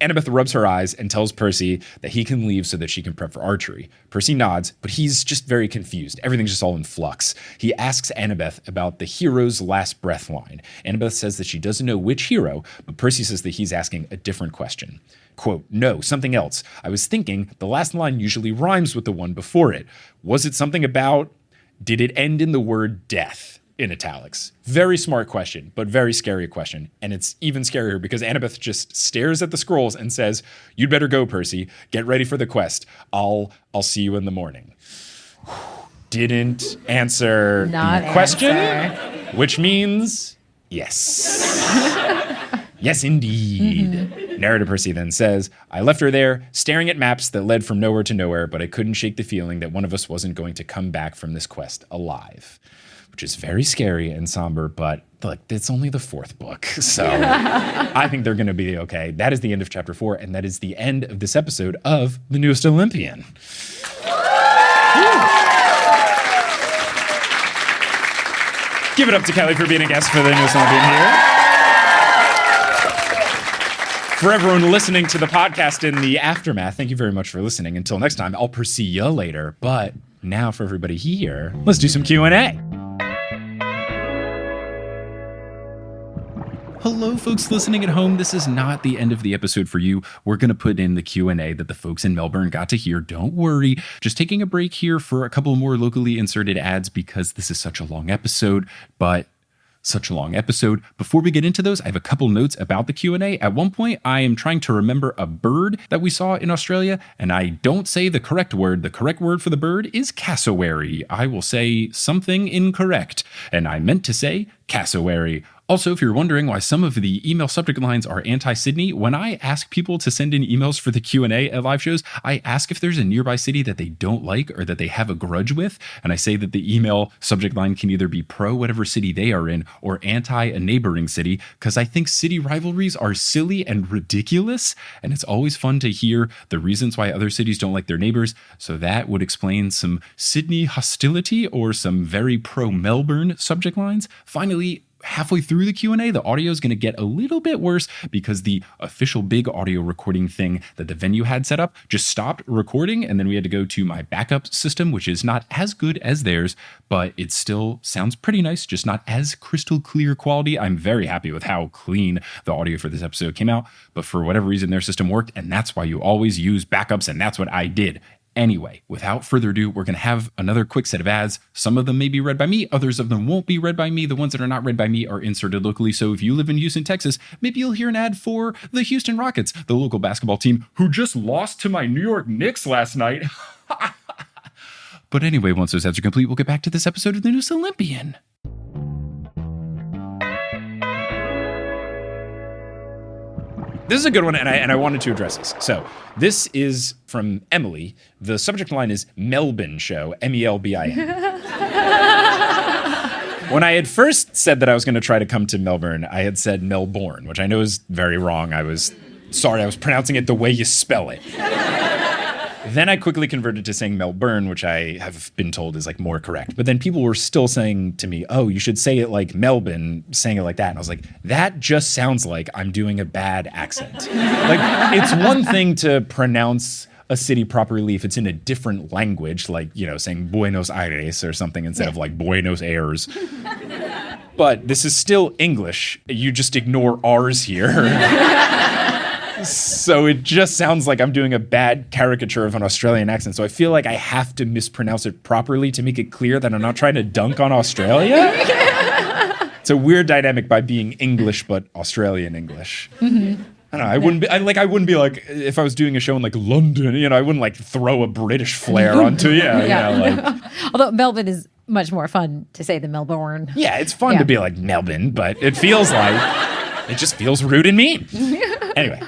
Annabeth rubs her eyes and tells Percy that he can leave so that she can prep for archery. Percy nods, but he's just very confused. Everything's just all in flux. He asks Annabeth about the hero's last breath line. Annabeth says that she doesn't know which hero, but Percy says that he's asking a different question. Quote, no, something else. I was thinking the last line usually rhymes with the one before it. Was it something about... Did it end in the word death? in italics. Very smart question, but very scary question. And it's even scarier because Annabeth just stares at the scrolls and says, "You'd better go, Percy. Get ready for the quest. I'll see you in the morning." Didn't answer the question, which means yes. Yes, indeed. Narrator Percy then says, "I left her there, staring at maps that led from nowhere to nowhere, but I couldn't shake the feeling that one of us wasn't going to come back from this quest alive." Which is very scary and somber, but look, it's only the 4th book, so I think they're going to be okay. That is the end of chapter 4, and that is the end of this episode of The Newest Olympian. Give it up to Kelly for being a guest for The Newest Olympian here. For everyone listening to the podcast in the aftermath, thank you very much for listening. Until next time, I'll Percy ya later. But now for everybody here, let's do some Q&A. Hello, folks listening at home. This is not the end of the episode for you. We're going to put in the Q&A that the folks in Melbourne got to hear. Don't worry. Just taking a break here for a couple more locally inserted ads because this is such a long episode, but such a long episode. Before we get into those, I have a couple notes about the Q&A. At one point, I am trying to remember a bird that we saw in Australia, and I don't say the correct word. The correct word for the bird is cassowary. I will say something incorrect, and I meant to say cassowary. Also, if you're wondering why some of the email subject lines are anti-Sydney, when I ask people to send in emails for the Q&A at live shows, I ask if there's a nearby city that they don't like or that they have a grudge with, and I say that the email subject line can either be pro whatever city they are in or anti a neighboring city, because I think city rivalries are silly and ridiculous, and it's always fun to hear the reasons why other cities don't like their neighbors, so that would explain some Sydney hostility or some very pro-Melbourne subject lines. Finally, halfway through the Q&A, the audio is going to get a little bit worse because the official big audio recording thing that the venue had set up just stopped recording, and then we had to go to my backup system, which is not as good as theirs, but it still sounds pretty nice, just not as crystal clear quality. I'm very happy with how clean the audio for this episode came out, but for whatever reason, their system worked, and that's why you always use backups, and that's what I did. Anyway, without further ado, we're going to have another quick set of ads. Some of them may be read by me, others of them won't be read by me. The ones that are not read by me are inserted locally. So if you live in Houston, Texas, maybe you'll hear an ad for the Houston Rockets, the local basketball team who just lost to my New York Knicks last night. But anyway, once those ads are complete, we'll get back to this episode of The Newest Olympian. This is a good one, and I wanted to address this. So this is from Emily. The subject line is Melbourne show, Melbin. When I had first said that I was going to try to come to Melbourne, I had said Melbourne, which I know is very wrong. I was pronouncing it the way you spell it. Then I quickly converted to saying Melbourne, which I have been told is like more correct. But then people were still saying to me, "Oh, you should say it like Melbourne," saying it like that. And I was like, that just sounds like I'm doing a bad accent. Like, it's one thing to pronounce a city properly if it's in a different language, like, you know, saying Buenos Aires or something instead of like Buenos Aires. But this is still English. You just ignore R's here. So it just sounds like I'm doing a bad caricature of an Australian accent. So I feel like I have to mispronounce it properly to make it clear that I'm not trying to dunk on Australia. It's a weird dynamic by being English but Australian English. Mm-hmm. I don't know. I wouldn't be like if I was doing a show in like London. You know, I wouldn't like throw a British flair onto Although Melbourne is much more fun to say than Melbourne. Yeah, it's fun to be like Melbourne, but it feels like it just feels rude and mean. Anyway.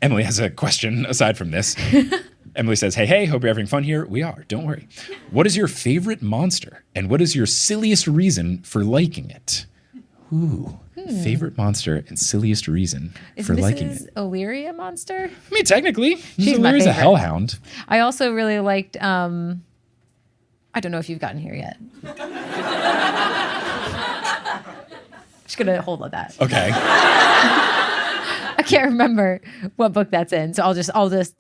Emily has a question aside from this. Emily says, hey, hope you're having fun here. We are, don't worry. What is your favorite monster? And what is your silliest reason for liking it? Ooh, favorite monster and silliest reason for liking it. Is O'Leary a monster? I mean, technically, she's O'Leary's a hellhound. I also really liked, I don't know if you've gotten here yet. Just gonna hold on that. Okay. I can't remember what book that's in, so I'll just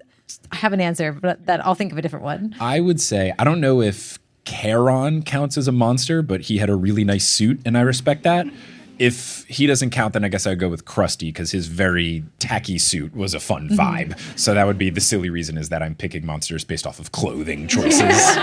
have an answer, but that I'll think of a different one. I would say, I don't know if Charon counts as a monster, but he had a really nice suit, and I respect that. If he doesn't count, then I guess I would go with Krusty, because his very tacky suit was a fun vibe. Mm-hmm. So that would be the silly reason is that I'm picking monsters based off of clothing choices.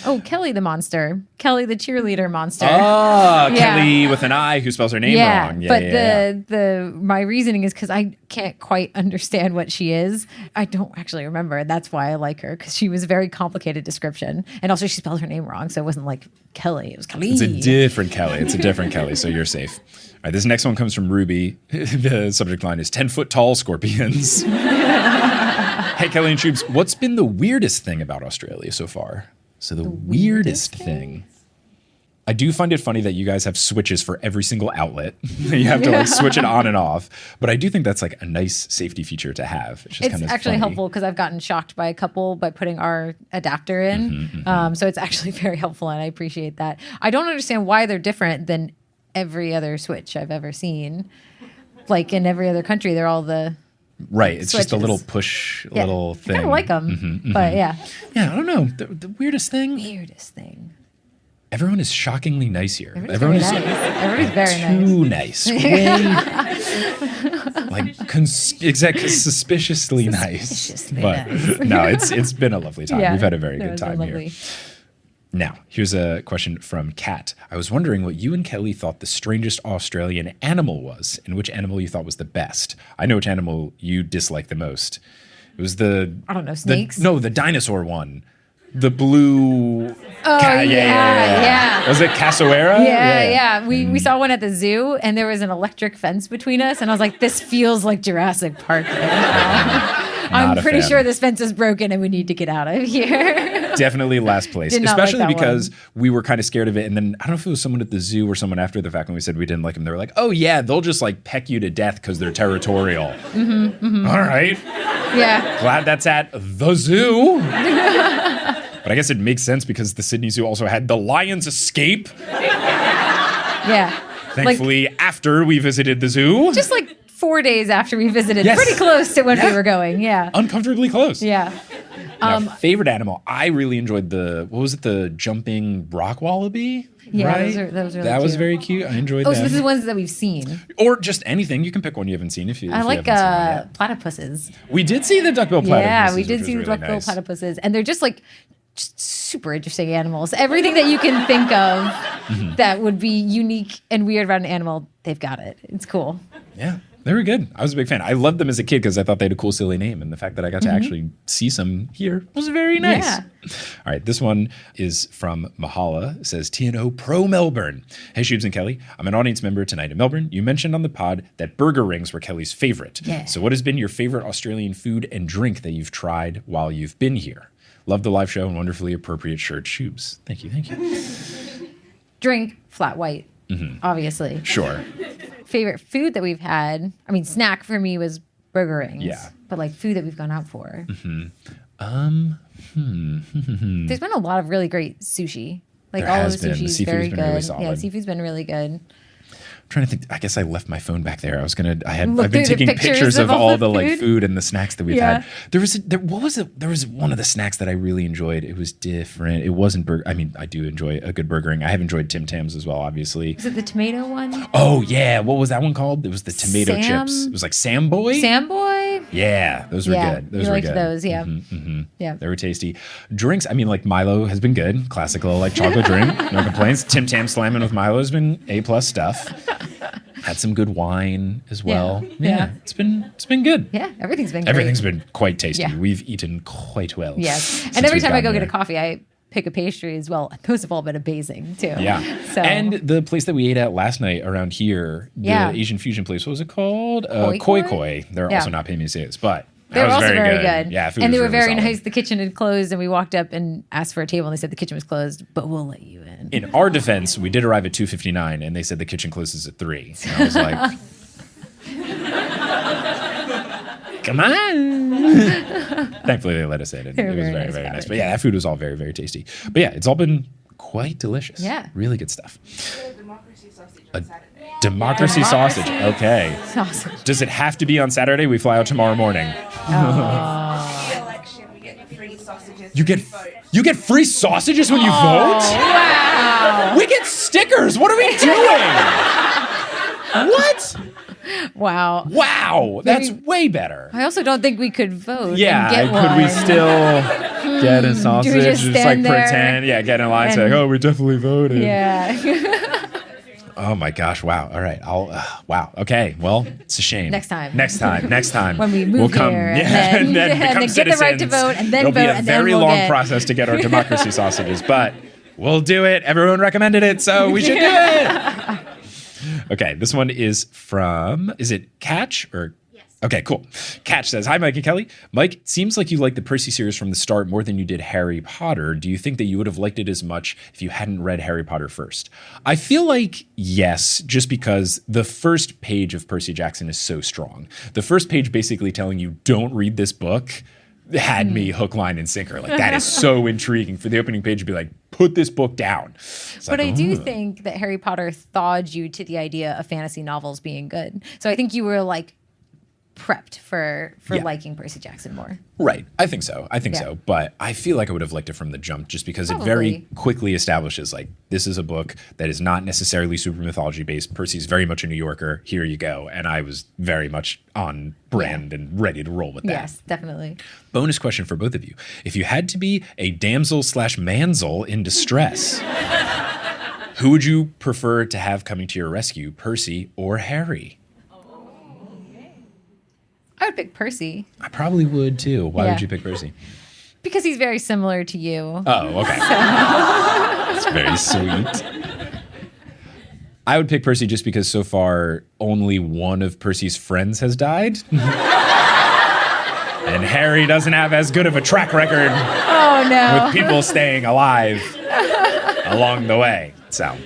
Oh, Kelly the monster. Kelly the cheerleader monster. Oh, Yeah. Kelly with an I who spells her name wrong. Yeah, but yeah. the my reasoning is because I can't quite understand what she is. I don't actually remember. And that's why I like her, because she was a very complicated description. And also she spelled her name wrong. So it wasn't like Kelly. It was Kelly. It's a different Kelly. It's a different Kelly, so you're safe. All right, this next one comes from Ruby. The subject line is 10-foot tall scorpions. Hey, Kelly and Shubes, what's been the weirdest thing about Australia so far? So the weirdest thing. I do find it funny that you guys have switches for every single outlet. You have to like switch it on and off. But I do think that's like a nice safety feature to have. It's just kind of actually funny. helpful because I've gotten shocked by a couple by putting our adapter in. So it's actually very helpful, and I appreciate that. I don't understand why they're different than every other switch I've ever seen. Like in every other country, they're all the Right. It's just a switches. little push, little thing. I kind of like them, but yeah. Yeah, I don't know. The weirdest thing. Weirdest thing. Everyone is shockingly nice here. Everybody's very nice. Everybody's very nice. Too nice. Way, like suspiciously nice. Suspiciously But nice. no, it's been a lovely time. Yeah, We've had a very it good was time here. lovely. Now, here's a question from Kat. I was wondering what you and Kelly thought the strangest Australian animal was, and which animal you thought was the best. I know which animal you dislike the most. It was the I don't know, snakes? the dinosaur one. The blue. Oh, yeah. Was it cassowary? Yeah. We saw one at the zoo, and there was an electric fence between us, and I was like, this feels like Jurassic Park right now. I'm a pretty fan. sure this fence is broken and we need to get out of here. Definitely last place, Did not like especially that because one. we were kind of scared of it. And then I don't know if it was someone at the zoo or someone after the fact when we said we didn't like them. They were like, "Oh yeah, they'll just like peck you to death because they're territorial." All right, Yeah. glad that's at the zoo. But I guess it makes sense because the Sydney Zoo also had the lions escape. Yeah. Thankfully, after we visited the zoo, Just like 4 days after we visited, Yes. pretty close to when we Yeah. were going. Yeah. uncomfortably close. Yeah. Now, favorite animal? I really enjoyed the jumping rock wallaby? Yeah, right? that was really That was cute. very cute. I enjoyed Oh, that. so this is ones that we've seen. Or just anything. You can pick one you haven't seen if you. I if like you haven't seen it platypuses. yet. We did see the duckbill platypus. Yeah, we which did was see the really duck-billed nice. platypuses, and they're just like super interesting animals. Everything that you can think of that would be unique and weird about an animal, they've got it. It's cool. Yeah, they were good. I was a big fan. I loved them as a kid because I thought they had a cool, silly name, and the fact that I got to actually see some here was very nice. Yeah. All right, this one is from Mahala. It says, TNO Pro Melbourne. Hey, Shubes and Kelly. I'm an audience member tonight in Melbourne. You mentioned on the pod that burger rings were Kelly's favorite. Yeah. So what has been your favorite Australian food and drink that you've tried while you've been here? Love the live show and wonderfully appropriate shirt, Shubes. Thank you, thank you. Drink, flat white, obviously. Sure. Favorite food that we've had, I mean, snack for me was burger rings. Yeah. But like food that we've gone out for. There's been a lot of really great sushi. Like There all of has the been. The sushi's seafood's very been good. really Yeah, solid. seafood's been really good. I'm trying to think. I guess I left my phone back there. I've Look been through the taking pictures of all the like food. food and the snacks that we've Yeah. had. There was one of the snacks that I really enjoyed. It was different. It wasn't burger. I mean, I do enjoy a good burgering. I have enjoyed Tim Tams as well, obviously. Is it the tomato one? Oh yeah, what was that one called? It was the tomato Sam- chips. It was like Sam Boy. Samboy? Yeah, those were Yeah, good. Those you were liked good. those, yeah. Yeah. They were tasty. Drinks, I mean, like Milo has been good. Classical like chocolate drink. No complaints. Tim Tam slamming with Milo has been A+ stuff. Had some good wine as well. Yeah. It's been good. Yeah, everything's been great. Everything's been quite tasty. Yeah. We've eaten quite well. Yes. since And every we've time I go gotten get a here. coffee, I pick a pastry as well. Those have all been amazing too. Yeah. So And the place that we ate at last night around here, the Yeah. Asian fusion place, what was it called? Koi Koi Koi? Koi. They're Yeah. also not paying me to say this, but they that were was also very good. good. Yeah, food and they was were really very solid. nice. The kitchen had closed, and we walked up and asked for a table, and they said the kitchen was closed, but we'll let you in. In our defense, we did arrive at 2:59, and they said the kitchen closes at 3. And I was like, come on. Thankfully, they let us in. And They were it was very very, nice very about nice. it. But yeah, that food was all very, very tasty. But yeah, it's all been quite delicious. Yeah. Really good stuff. Democracy sausage on Saturday. Democracy sausage. Okay. Sausage. Does it have to be on Saturday? We fly out tomorrow morning. The election, we get free sausages. You get when we vote. you get free sausages when you vote? Wow. We get stickers. What are we doing? What? Wow. Wow. That's Maybe- way better. I also don't think we could vote. Yeah, And get could we one. still get a sausage, just just like stand there pretend, get in line, and- say, "Oh, we definitely voted." Yeah. Oh my gosh! Wow. All right. Wow. Okay. Well, it's a shame. Next time. Next time. When we move we'll come, here, and then and become then get the right to citizens. vote, and then It'll vote, be a and then very we'll long get- process to get our democracy sausages, but we'll do it. Everyone recommended it, so we should do it. Okay. This one is from. Is it Catch or? Okay, cool. Catch says, "Hi, Mike and Kelly. Mike, it seems like you liked the Percy series from the start more than you did Harry Potter. Do you think that you would have liked it as much if you hadn't read Harry Potter first?" I feel like yes, just because the first page of Percy Jackson is so strong. The first page basically telling you don't read this book had me hook, line, and sinker. Like that is so intriguing for the opening page to be like, put this book down. It's But like, I do "Ooh." think that Harry Potter thawed you to the idea of fantasy novels being good. So I think you were like prepped for Yeah. liking Percy Jackson more. Right. I think so. Yeah. So. But I feel like I would have liked it from the jump just because it Probably. very quickly establishes like this is a book that is not necessarily super mythology based. Percy's very much a New Yorker. Here you go. And I was very much on brand and ready to roll with that. Yes, definitely. Bonus question for both of you. If you had to be a damsel/manzel in distress, who would you prefer to have coming to your rescue, Percy or Harry? I would pick Percy I probably would too. Why Yeah. would you pick Percy? because he's very similar to you. Oh, okay. That's very sweet. I would pick Percy just because so far only one of Percy's friends has died. And Harry doesn't have as good of a track record Oh no. with people staying alive along the way. So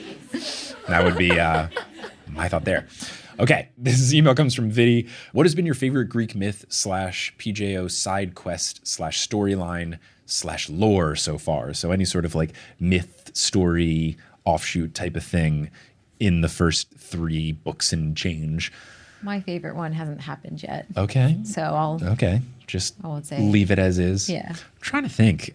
that would be my thought there. Okay, this email comes from Vidi. What has been your favorite Greek myth / PJO side quest / storyline / lore so far? So any sort of like myth, story, offshoot type of thing in the first 3 books and change. My favorite one hasn't happened yet. Okay. So I'll Okay. Just I won't say. leave it as is. Yeah. I'm trying to think.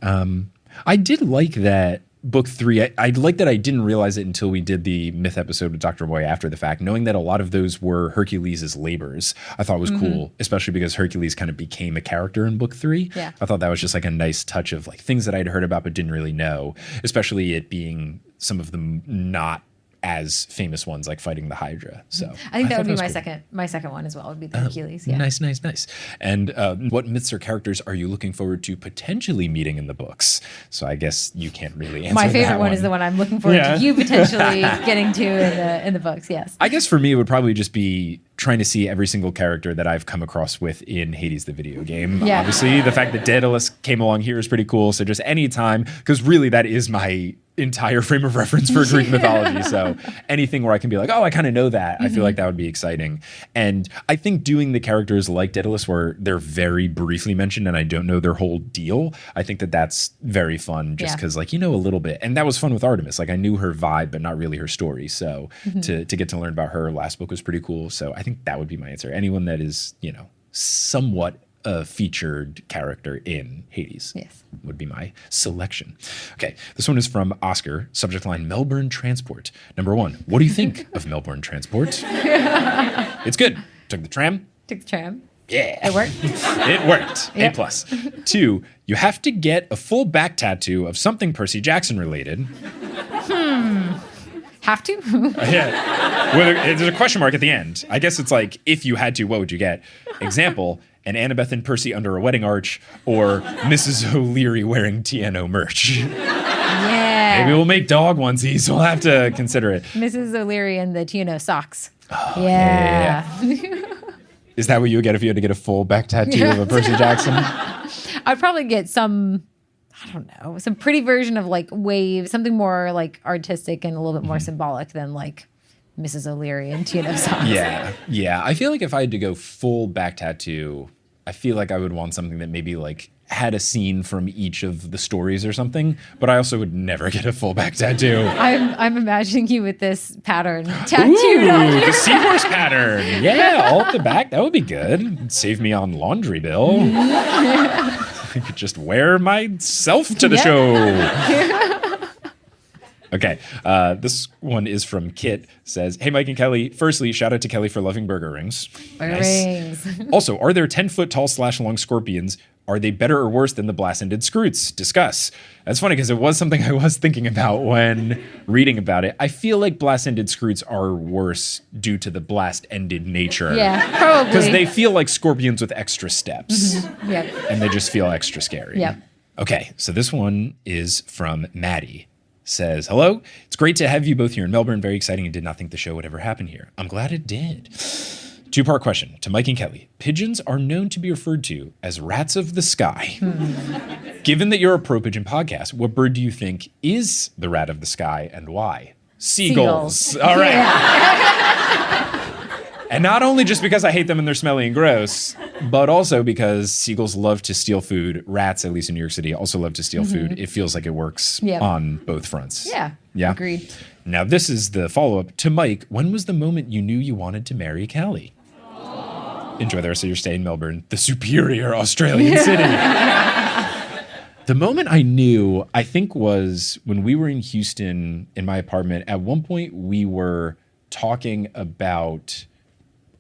I did like that book 3. I like that I didn't realize it until we did the myth episode with Dr. Boy after the fact, knowing that a lot of those were Hercules' labors. I thought was cool, especially because Hercules kind of became a character in book 3. Yeah. I thought that was just like a nice touch of like things that I'd heard about but didn't really know, especially it being some of them not as famous ones like fighting the Hydra. So I think that would be thought my was cool. my second one as well. Would be the Hercules. Yeah. Nice. And what myths or characters are you looking forward to potentially meeting in the books? So I guess you can't really answer My that favorite one is the one I'm looking forward Yeah. to you potentially getting to in the books. Yes. I guess for me, it would probably just be trying to see every single character that I've come across with in Hades the video game. Yeah. Obviously, the fact that Daedalus came along here is pretty cool. So just any time, because really that is my entire frame of reference for Greek mythology. So anything where I can be like, oh, I kind of know that. I feel like that would be exciting. And I think doing the characters like Daedalus where they're very briefly mentioned and I don't know their whole deal, I think that that's very fun just Yeah. because like, you know, a little bit. And that was fun with Artemis. Like I knew her vibe, but not really her story. So to get to learn about her last book was pretty cool. So I think that would be my answer. Anyone that is, you know, somewhat a featured character in Hades Yes. would be my selection. Okay, this one is from Oscar, subject line Melbourne Transport. Number 1, what do you think of Melbourne Transport? It's good. Took the tram. Took the tram. Yeah. It worked. It worked. Yep. A+. 2, you have to get a full back tattoo of something Percy Jackson related. Have to? Yeah. Well, there's a question mark at the end. I guess it's like, if you had to, what would you get? Example, an Annabeth and Percy under a wedding arch, or Mrs. O'Leary wearing TNO merch. Yeah. Maybe we'll make dog onesies. We'll have to consider it. Mrs. O'Leary and the TNO socks. Oh, yeah. Is that what you would get if you had to get a full back tattoo of a Percy Jackson? I'd probably get some, I don't know, some pretty version of like wave, something more like artistic and a little bit more symbolic than like Mrs. O'Leary and TNO socks. Yeah. I feel like if I had to go full back tattoo, I feel like I would want something that maybe like had a scene from each of the stories or something, but I also would never get a full back tattoo. I'm imagining you with this pattern tattooed on Ooh, you. the seahorse pattern. Yeah, all at the back. That would be good. It'd save me on laundry bill. I could just wear myself to the Yeah. show. Okay, this one is from Kit. Says, hey, Mike and Kelly. Firstly, shout out to Kelly for loving burger rings. Rings. Also, are there 10-foot tall / long scorpions Are they better or worse than the blast-ended scroots? Discuss. That's funny because it was something I was thinking about when reading about it. I feel like blast-ended scroots are worse due to the blast-ended nature. Yeah, probably. Because they feel like scorpions with extra steps. Mm-hmm. Yep. And they just feel extra scary. Yep. Okay, so this one is from Maddie. Says, hello, it's great to have you both here in Melbourne. Very exciting and did not think the show would ever happen here. I'm glad it did. Two-part question to Mike and Kelly. Pigeons are known to be referred to as rats of the sky. Given that you're a pro pigeon podcast, what bird do you think is the rat of the sky and why? Seagulls. All right. Yeah. And not only just because I hate them and they're smelly and gross, but also because seagulls love to steal food. Rats, at least in New York City, also love to steal food. It feels like it works on both fronts. Yeah. Yeah. Agreed. Now, this is the follow-up to Mike. When was the moment you knew you wanted to marry Kelly? Enjoy the rest of your stay in Melbourne, the superior Australian city. The moment I knew, I think, was when we were in Houston in my apartment. At one point, we were talking about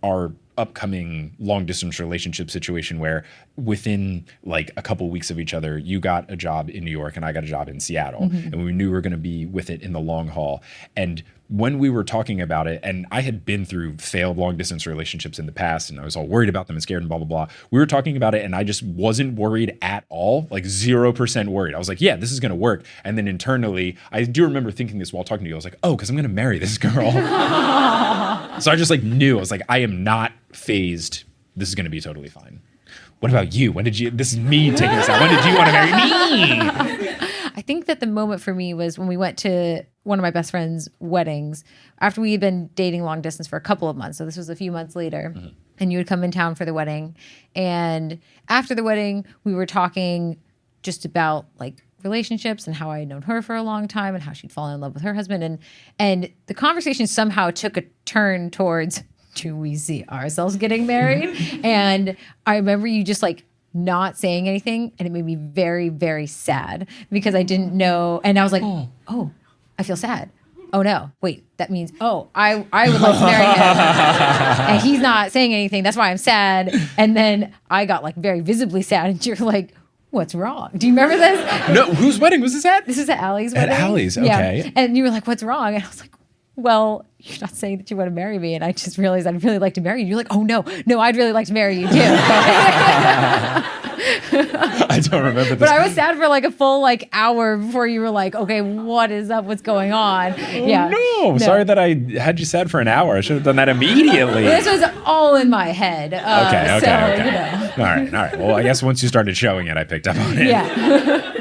our upcoming long distance relationship situation where within like a couple weeks of each other, you got a job in New York and I got a job in Seattle. And we knew we were going to be with it in the long haul. And when we were talking about it, and I had been through failed long distance relationships in the past and I was all worried about them and scared and blah, blah, blah. We were talking about it and I just wasn't worried at all, like 0% worried. I was like, yeah, this is going to work. And then internally, I do remember thinking this while talking to you. I was like, oh, because I'm going to marry this girl. So I just like knew, I was like, I am not phased. This is going to be totally fine. What about you? When did you, this is me taking this out. When did you want to marry me? I think that the moment for me was when we went to one of my best friend's weddings after we had been dating long distance for a couple of months. So this was a few months later. And you would come in town for the wedding. And after the wedding, we were talking just about like relationships and how I had known her for a long time and how she'd fallen in love with her husband. And the conversation somehow took a turn towards, do we see ourselves getting married? And I remember you just like not saying anything, and it made me very, very sad because I didn't know. And I was like, oh, I feel sad. Oh no, wait, that means, I would like to marry him. And he's not saying anything. That's why I'm sad. And then I got like very visibly sad, and you're like, what's wrong? Do you remember this? No, whose wedding was this at? This is at Allie's wedding. At Allie's, okay. Yeah. And you were like, what's wrong? And I was like, well, you're not saying that you want to marry me. And I just realized I'd really like to marry you. You're like, oh no, I'd really like to marry you too. I don't remember this. But I was sad for like a full like hour before you were like, okay, what is up? What's going on? No. Sorry that I had you sad for an hour. I should have done that immediately. This was all in my head. Okay. You know. All right. Well, I guess once you started showing it, I picked up on it. Yeah.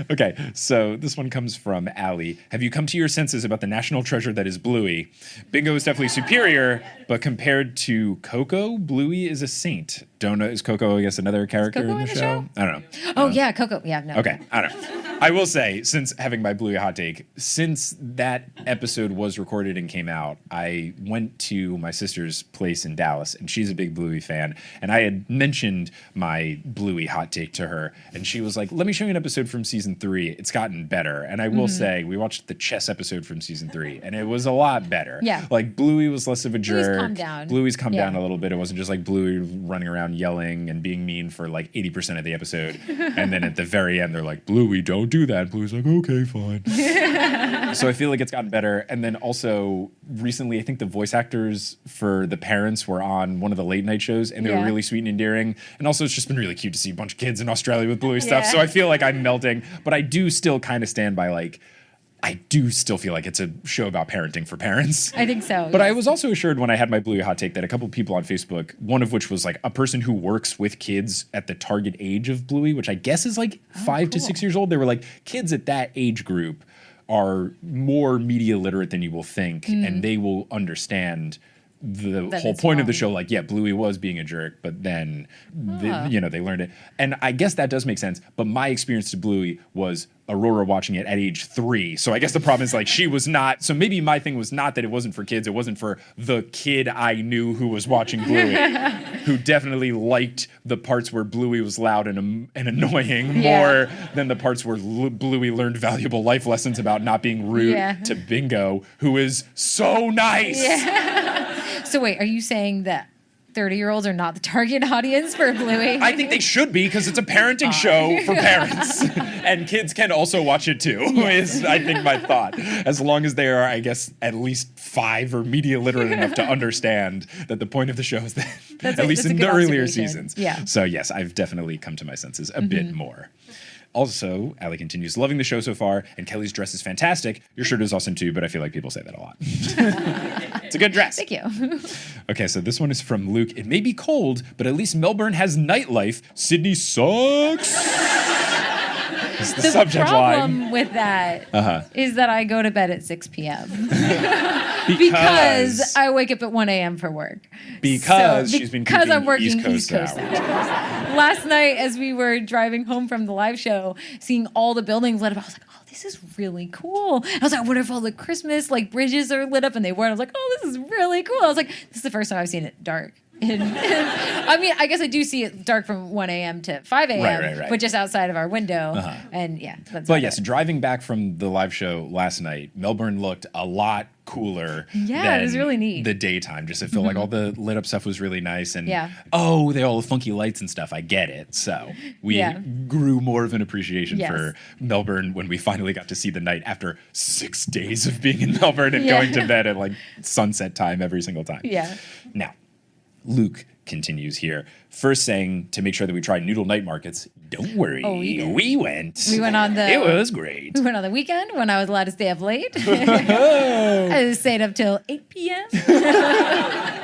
Okay, so this one comes from Allie. Have you come to your senses about the national treasure that is Bluey? Bingo is definitely superior, but compared to Coco, Bluey is a saint. Donut is Coco, I guess, another character in the show? I don't know. Oh, yeah, Coco. Yeah, no. Okay, I don't know. I will say, since having my Bluey hot take, since that episode was recorded and came out, I went to my sister's place in Dallas, and she's a big Bluey fan, and I had mentioned my Bluey hot take to her, and she was like, let me show you an episode from season 3. It's gotten better. And I will say, we watched the chess episode from season 3, and it was a lot better. Yeah. Like, Bluey was less of a jerk. Bluey's calmed down a little bit. It wasn't just like Bluey running around yelling and being mean for like 80% of the episode. And then at the very end, they're like, Bluey, don't do that. Bluey's like, okay, fine. So I feel like it's gotten better. And then also recently, I think the voice actors for the parents were on one of the late night shows, and they were really sweet and endearing. And also it's just been really cute to see a bunch of kids in Australia with Bluey stuff. So I feel like I'm melting, but I do still kind of stand by like, I do still feel like it's a show about parenting for parents. I think so. But I was also assured when I had my Bluey hot take that a couple of people on Facebook, one of which was like a person who works with kids at the target age of Bluey, which I guess is like 5 to 6 years old. They were like, kids at that age group are more media literate than you will think, and they will understand the whole point of the show. Like, yeah, Bluey was being a jerk, but then they learned it. And I guess that does make sense. But my experience to Bluey was Aurora watching it at age 3. So I guess the problem is like she was not. So maybe my thing was not that it wasn't for kids. It wasn't for the kid I knew who was watching Bluey, who definitely liked the parts where Bluey was loud and annoying more than the parts where Bluey learned valuable life lessons about not being rude to Bingo, who is so nice. So wait, are you saying that 30-year-olds are not the target audience for Bluey. I think they should be because it's a parenting show for parents. And kids can also watch it too, is I think my thought. As long as they are, I guess, at least 5 or media literate enough to understand that the point of the show is that, at least in the earlier seasons. Yeah. So yes, I've definitely come to my senses a bit more. Also, Allie continues, loving the show so far, and Kelly's dress is fantastic. Your shirt is awesome too, but I feel like people say that a lot. It's a good dress. Thank you. Okay, so this one is from Luke. It may be cold, but at least Melbourne has nightlife. Sydney sucks. It's the subject problem line. with that is that I go to bed at 6 p.m. Because I wake up at 1 a.m. for work. Because she's been because I'm keeping working East Coast hours. Last night, as we were driving home from the live show, seeing all the buildings lit up, I was like, oh, this is really cool. I was like, what if all the Christmas bridges are lit up? And they were. And I was like, oh, this is really cool. I was like, this is the first time I've seen it dark. I mean, I guess I do see it dark from 1 a.m. to 5 a.m., right. but just outside of our window. And yeah. But yes, driving back from the live show last night, Melbourne looked a lot cooler than it was really neat. The daytime. Just I feel like all the lit up stuff was really nice. And Yeah. they all the funky lights and stuff. I get it. So we grew more of an appreciation for Melbourne when we finally got to see the night after 6 days of being in Melbourne and going to bed at sunset time every single time. Yeah. Now, Luke continues here, first saying to make sure that we tried noodle night markets. Don't worry, we went. We went on It was great. We went on the weekend when I was allowed to stay up late. I stayed up till 8 p.m.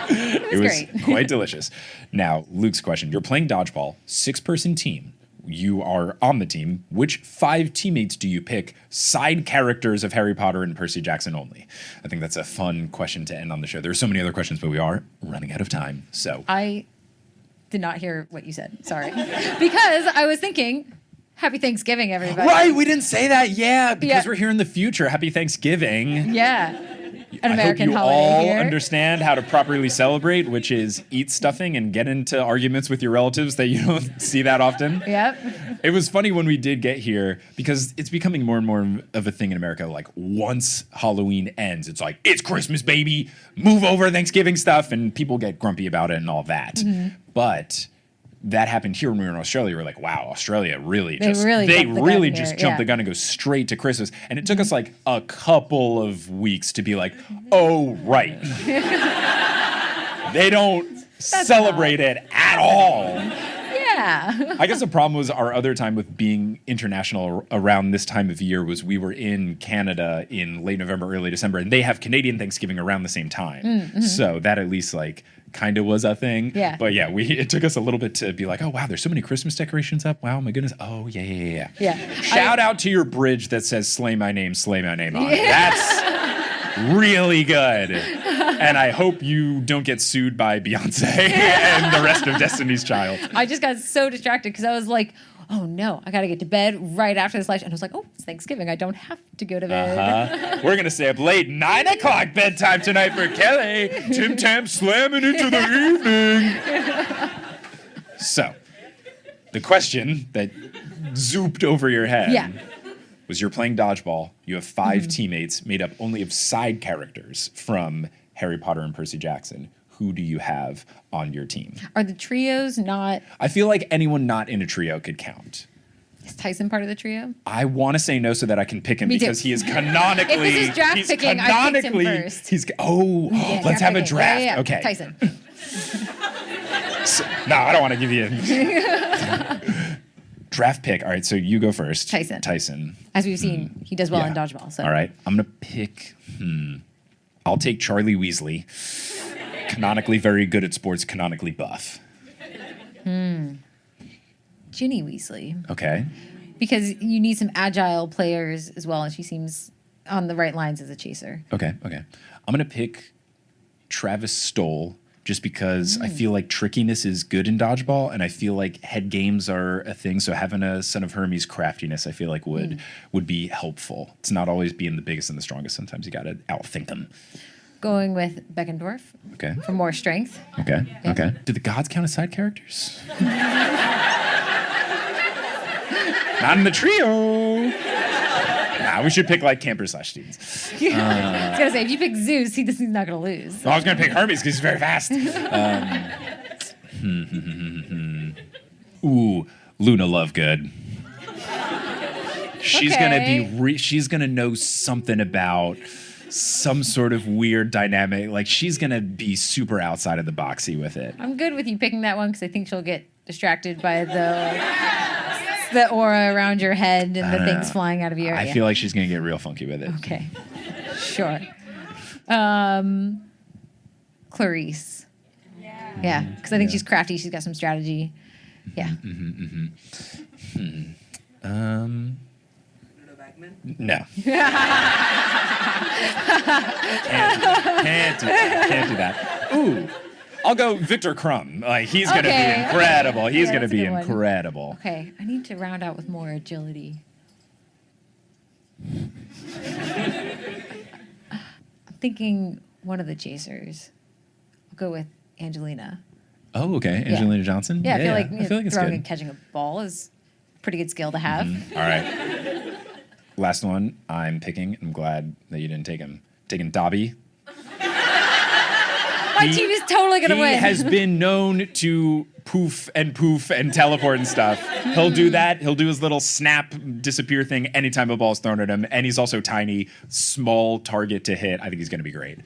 It was great. Quite delicious. Now, Luke's question. You're playing dodgeball, 6-person team. You are on the team. Which 5 teammates do you pick? Side characters of Harry Potter and Percy Jackson only. I think that's a fun question to end on the show. There are so many other questions, but we are running out of time. So I did not hear what you said. Sorry. Because I was thinking, happy Thanksgiving, everybody. Right, we didn't say that. Yeah, because we're here in the future. Happy Thanksgiving. Yeah. An American I hope you holiday all here. understand how to properly celebrate, which is eat stuffing and get into arguments with your relatives that you don't see that often. Yep. It was funny when we did get here because it's becoming more and more of a thing in America. Like once Halloween ends, it's like, it's Christmas, baby. Move over Thanksgiving stuff. And people get grumpy about it and all that. Mm-hmm. But that happened here when we were in Australia. We were like, wow, Australia really jumped the gun and go straight to Christmas. And it took us like a couple of weeks to be like, oh, right. They don't celebrate it at all. Yeah. I guess the problem was our other time with being international around this time of year was we were in Canada in late November, early December, and they have Canadian Thanksgiving around the same time. Mm-hmm. So that at least kind of was a thing. Yeah. But yeah, it took us a little bit to be like, oh, wow, there's so many Christmas decorations up. Wow, my goodness. Oh, yeah. Shout out to your bridge that says slay my name on it. That's really good. And I hope you don't get sued by Beyonce and the rest of Destiny's Child. I just got so distracted because I was like, oh no, I got to get to bed right after this live show. And I was like, oh, it's Thanksgiving. I don't have to go to bed. We're going to stay up late. 9 o'clock bedtime tonight for Kelly. Tim Tam slamming into the evening. So, the question that zooped over your head was you're playing dodgeball. You have 5 teammates made up only of side characters from Harry Potter and Percy Jackson. Who do you have on your team? Are the trios not... I feel like anyone not in a trio could count. Is Tyson part of the trio? I want to say no so that I can pick him Me because too. he is canonically... If this is draft picking, I picked him first. Let's have a draft. Yeah. Okay. Tyson. No, I don't want to give you a... Draft pick. All right, so you go first. Tyson. As we've seen, he does well in dodgeball. So. All right, I'm going to pick... I'll take Charlie Weasley. Canonically very good at sports, canonically buff. Ginny Weasley. Okay. Because you need some agile players as well, and she seems on the right lines as a chaser. Okay. I'm going to pick Travis Stoll just because I feel like trickiness is good in dodgeball, and I feel like head games are a thing, so having a Son of Hermes craftiness I feel like would be helpful. It's not always being the biggest and the strongest. Sometimes you got to outthink them. Going with Beckendorf. Okay. For more strength. Okay. Do the gods count as side characters? Not in the trio. We should pick campers/students. I was going to say, if you pick Zeus, he's not going to lose. I was going to pick Hermes because he's very fast. Ooh, Luna Lovegood. She's Okay. gonna be. She's gonna know something about some sort of weird dynamic. Like she's gonna be super outside of the boxy with it. I'm good with you picking that one because I think she'll get distracted by the aura around your head and the things flying out of your I yeah. feel like she's gonna get real funky with it. Okay. Sure. Clarisse. Yeah, because I think she's crafty. She's got some strategy. Yeah. No. Can't do that. Ooh. I'll go Victor Crumb. Like he's gonna Okay, be incredible. He's Yeah, gonna that's a be good one. incredible. Okay, I need to round out with more agility. I'm thinking one of the chasers. I'll go with Angelina. Oh, okay. Angelina Johnson? Yeah, I feel like, I feel like it's throwing good. and catching a ball is a pretty good skill to have. All right. Last one I'm picking. I'm glad that you didn't take him. Taking Dobby. My team is totally going to He win. has been known to poof and teleport and stuff. He'll do that. He'll do his little snap disappear thing anytime a ball's thrown at him. And he's also tiny, small target to hit. I think he's going to be great.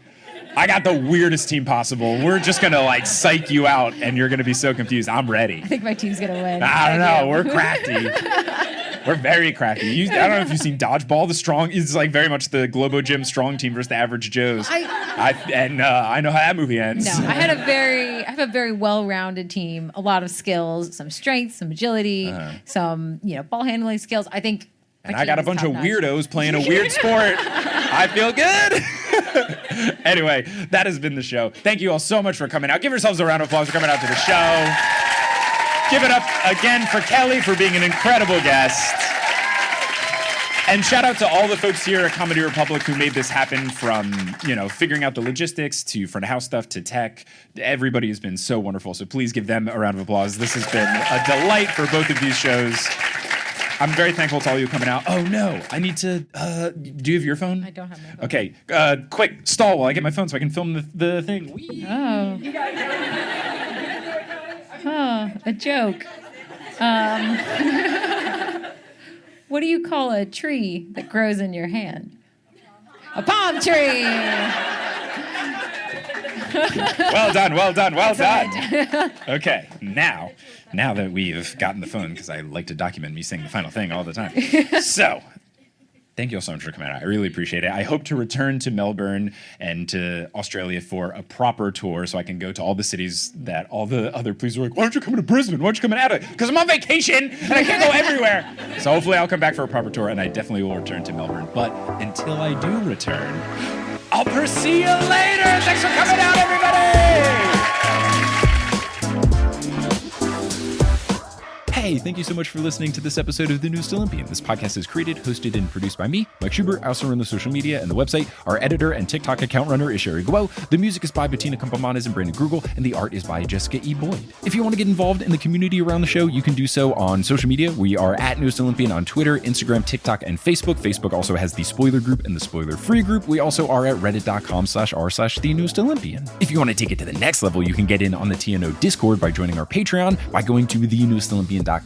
I got the weirdest team possible. We're just going to like psych you out and you're going to be so confused. I'm ready. I think my team's going to win. I don't know. We're crafty. We're very crafty. I don't know if you've seen Dodgeball. The strong is like very much the Globo Gym strong team versus the average Joes. I know how that movie ends. No, I have a very well-rounded team. A lot of skills, some strength, some agility, some ball handling skills. I think. And I got a bunch of weirdos playing a weird sport. I feel good. Anyway, that has been the show. Thank you all so much for coming out. Give yourselves a round of applause for coming out to the show. Give it up again for Kelly for being an incredible guest. And shout out to all the folks here at Comedy Republic who made this happen, from, figuring out the logistics to front of house stuff to tech. Everybody has been so wonderful. So please give them a round of applause. This has been a delight for both of these shows. I'm very thankful to all you coming out. Oh no, I need to, do you have your phone? I don't have my phone. Okay, quick, stall while I get my phone so I can film the thing. Whee! Oh. Oh, a joke. What do you call a tree that grows in your hand? A palm tree. Well done. Okay, now that we've gotten the phone, because I like to document me saying the final thing all the time. So, thank you all so much for coming out. I really appreciate it. I hope to return to Melbourne and to Australia for a proper tour so I can go to all the cities that all the other police are like, why don't you come to Brisbane? Why don't you come to Adelaide? Because I'm on vacation and I can't go everywhere. So hopefully I'll come back for a proper tour and I definitely will return to Melbourne. But until I do return, I'll pursue you later. Thanks for coming out, everybody. Hey, thank you so much for listening to this episode of The Newest Olympian. This podcast is created, hosted, and produced by me, Mike Schubert. I also run the social media and the website. Our editor and TikTok account runner is Sherry Guo. The music is by Bettina Campamanes and Brandon Grugel, and the art is by Jessica E. Boyd. If you want to get involved in the community around the show, you can do so on social media. We are at Newest Olympian on Twitter, Instagram, TikTok, and Facebook. Facebook also has the spoiler group and the spoiler-free group. We also are at reddit.com/r/The Newest Olympian. If you want to take it to the next level, you can get in on the TNO Discord by joining our Patreon by going to thenewestolympian.com/Patreon.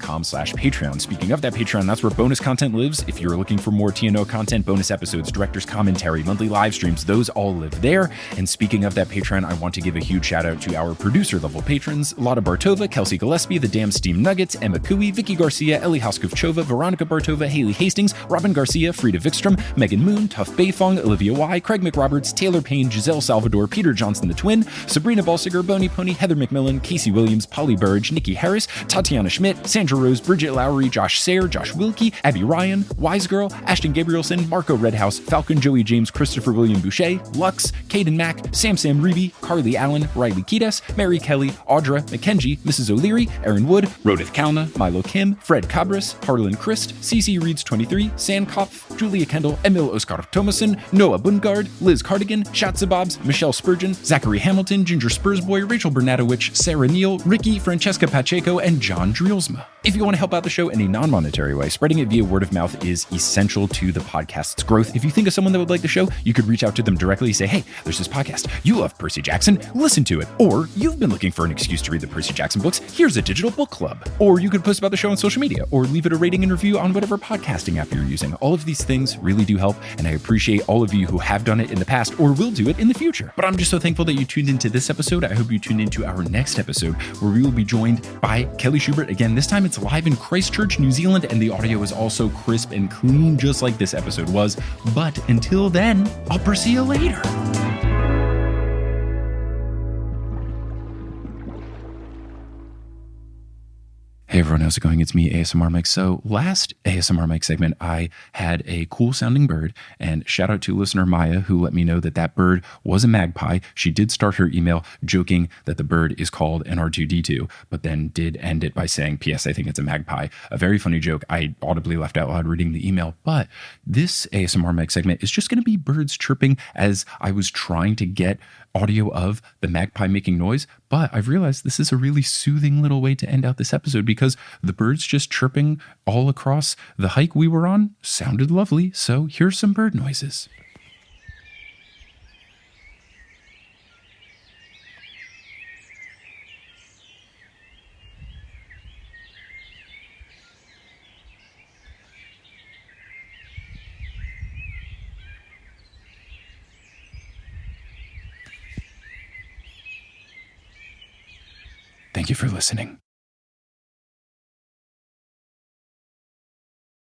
Speaking of that Patreon, that's where bonus content lives. If you're looking for more TNO content, bonus episodes, director's commentary, monthly live streams, those all live there. And speaking of that Patreon, I want to give a huge shout out to our producer level patrons: Lotta Bartova, Kelsey Gillespie, The Damn Steam Nuggets, Emma Cooey, Vicky Garcia, Ellie Hoskovchova, Veronica Bartova, Haley Hastings, Robin Garcia, Frida Vikstrom, Megan Moon, Tuff Beifong, Olivia Y, Craig McRoberts, Taylor Payne, Giselle Salvador, Peter Johnson the Twin, Sabrina Balsiger, Boney Pony, Heather McMillan, Casey Williams, Polly Burge, Nikki Harris, Tatiana Schmidt, Sandra Rose, Bridget Lowry, Josh Sayre, Josh Wilkie, Abby Ryan, Wise Girl, Ashton Gabrielson, Marco Redhouse, Falcon Joey James, Christopher William Boucher, Lux, Caden Mack, Sam Reeby, Carly Allen, Riley Kiedis, Mary Kelly, Audra, Mackenzie, Mrs. O'Leary, Aaron Wood, Rodith Kalna, Milo Kim, Fred Cabras, Harlan Christ, CC Reeds 23, Sandkopf, Julia Kendall, Emil Oskar Thomason, Noah Bungard, Liz Cardigan, Shatzabobs, Michelle Spurgeon, Zachary Hamilton, Ginger Spursboy, Rachel Bernatowicz, Sarah Neal, Ricky, Francesca Pacheco, and John Drielsma. If you want to help out the show in a non-monetary way, spreading it via word of mouth is essential to the podcast's growth. If you think of someone that would like the show, you could reach out to them directly, say, hey, there's this podcast. You love Percy Jackson, listen to it. Or you've been looking for an excuse to read the Percy Jackson books. Here's a digital book club. Or you could post about the show on social media, or leave it a rating and review on whatever podcasting app you're using. All of these things really do help, and I appreciate all of you who have done it in the past or will do it in the future. But I'm just so thankful that you tuned into this episode. I hope you tuned into our next episode, where we will be joined by Kelly Schubert. Again, this time it's live in Christchurch, New Zealand, and the audio is also crisp and clean, just like this episode was. But until then, I'll Percy you later. Hey everyone, how's it going? It's me, ASMR Mike. So last ASMR Mike segment, I had a cool sounding bird, and shout out to listener Maya, who let me know that that bird was a magpie. She did start her email joking that the bird is called an R2D2, but then did end it by saying, P.S. I think it's a magpie. A very funny joke. I audibly laughed out loud reading the email, but this ASMR Mike segment is just going to be birds chirping as I was trying to get audio of the magpie making noise, but I've realized this is a really soothing little way to end out this episode because the birds just chirping all across the hike we were on sounded lovely. So here's some bird noises. Thank you for listening.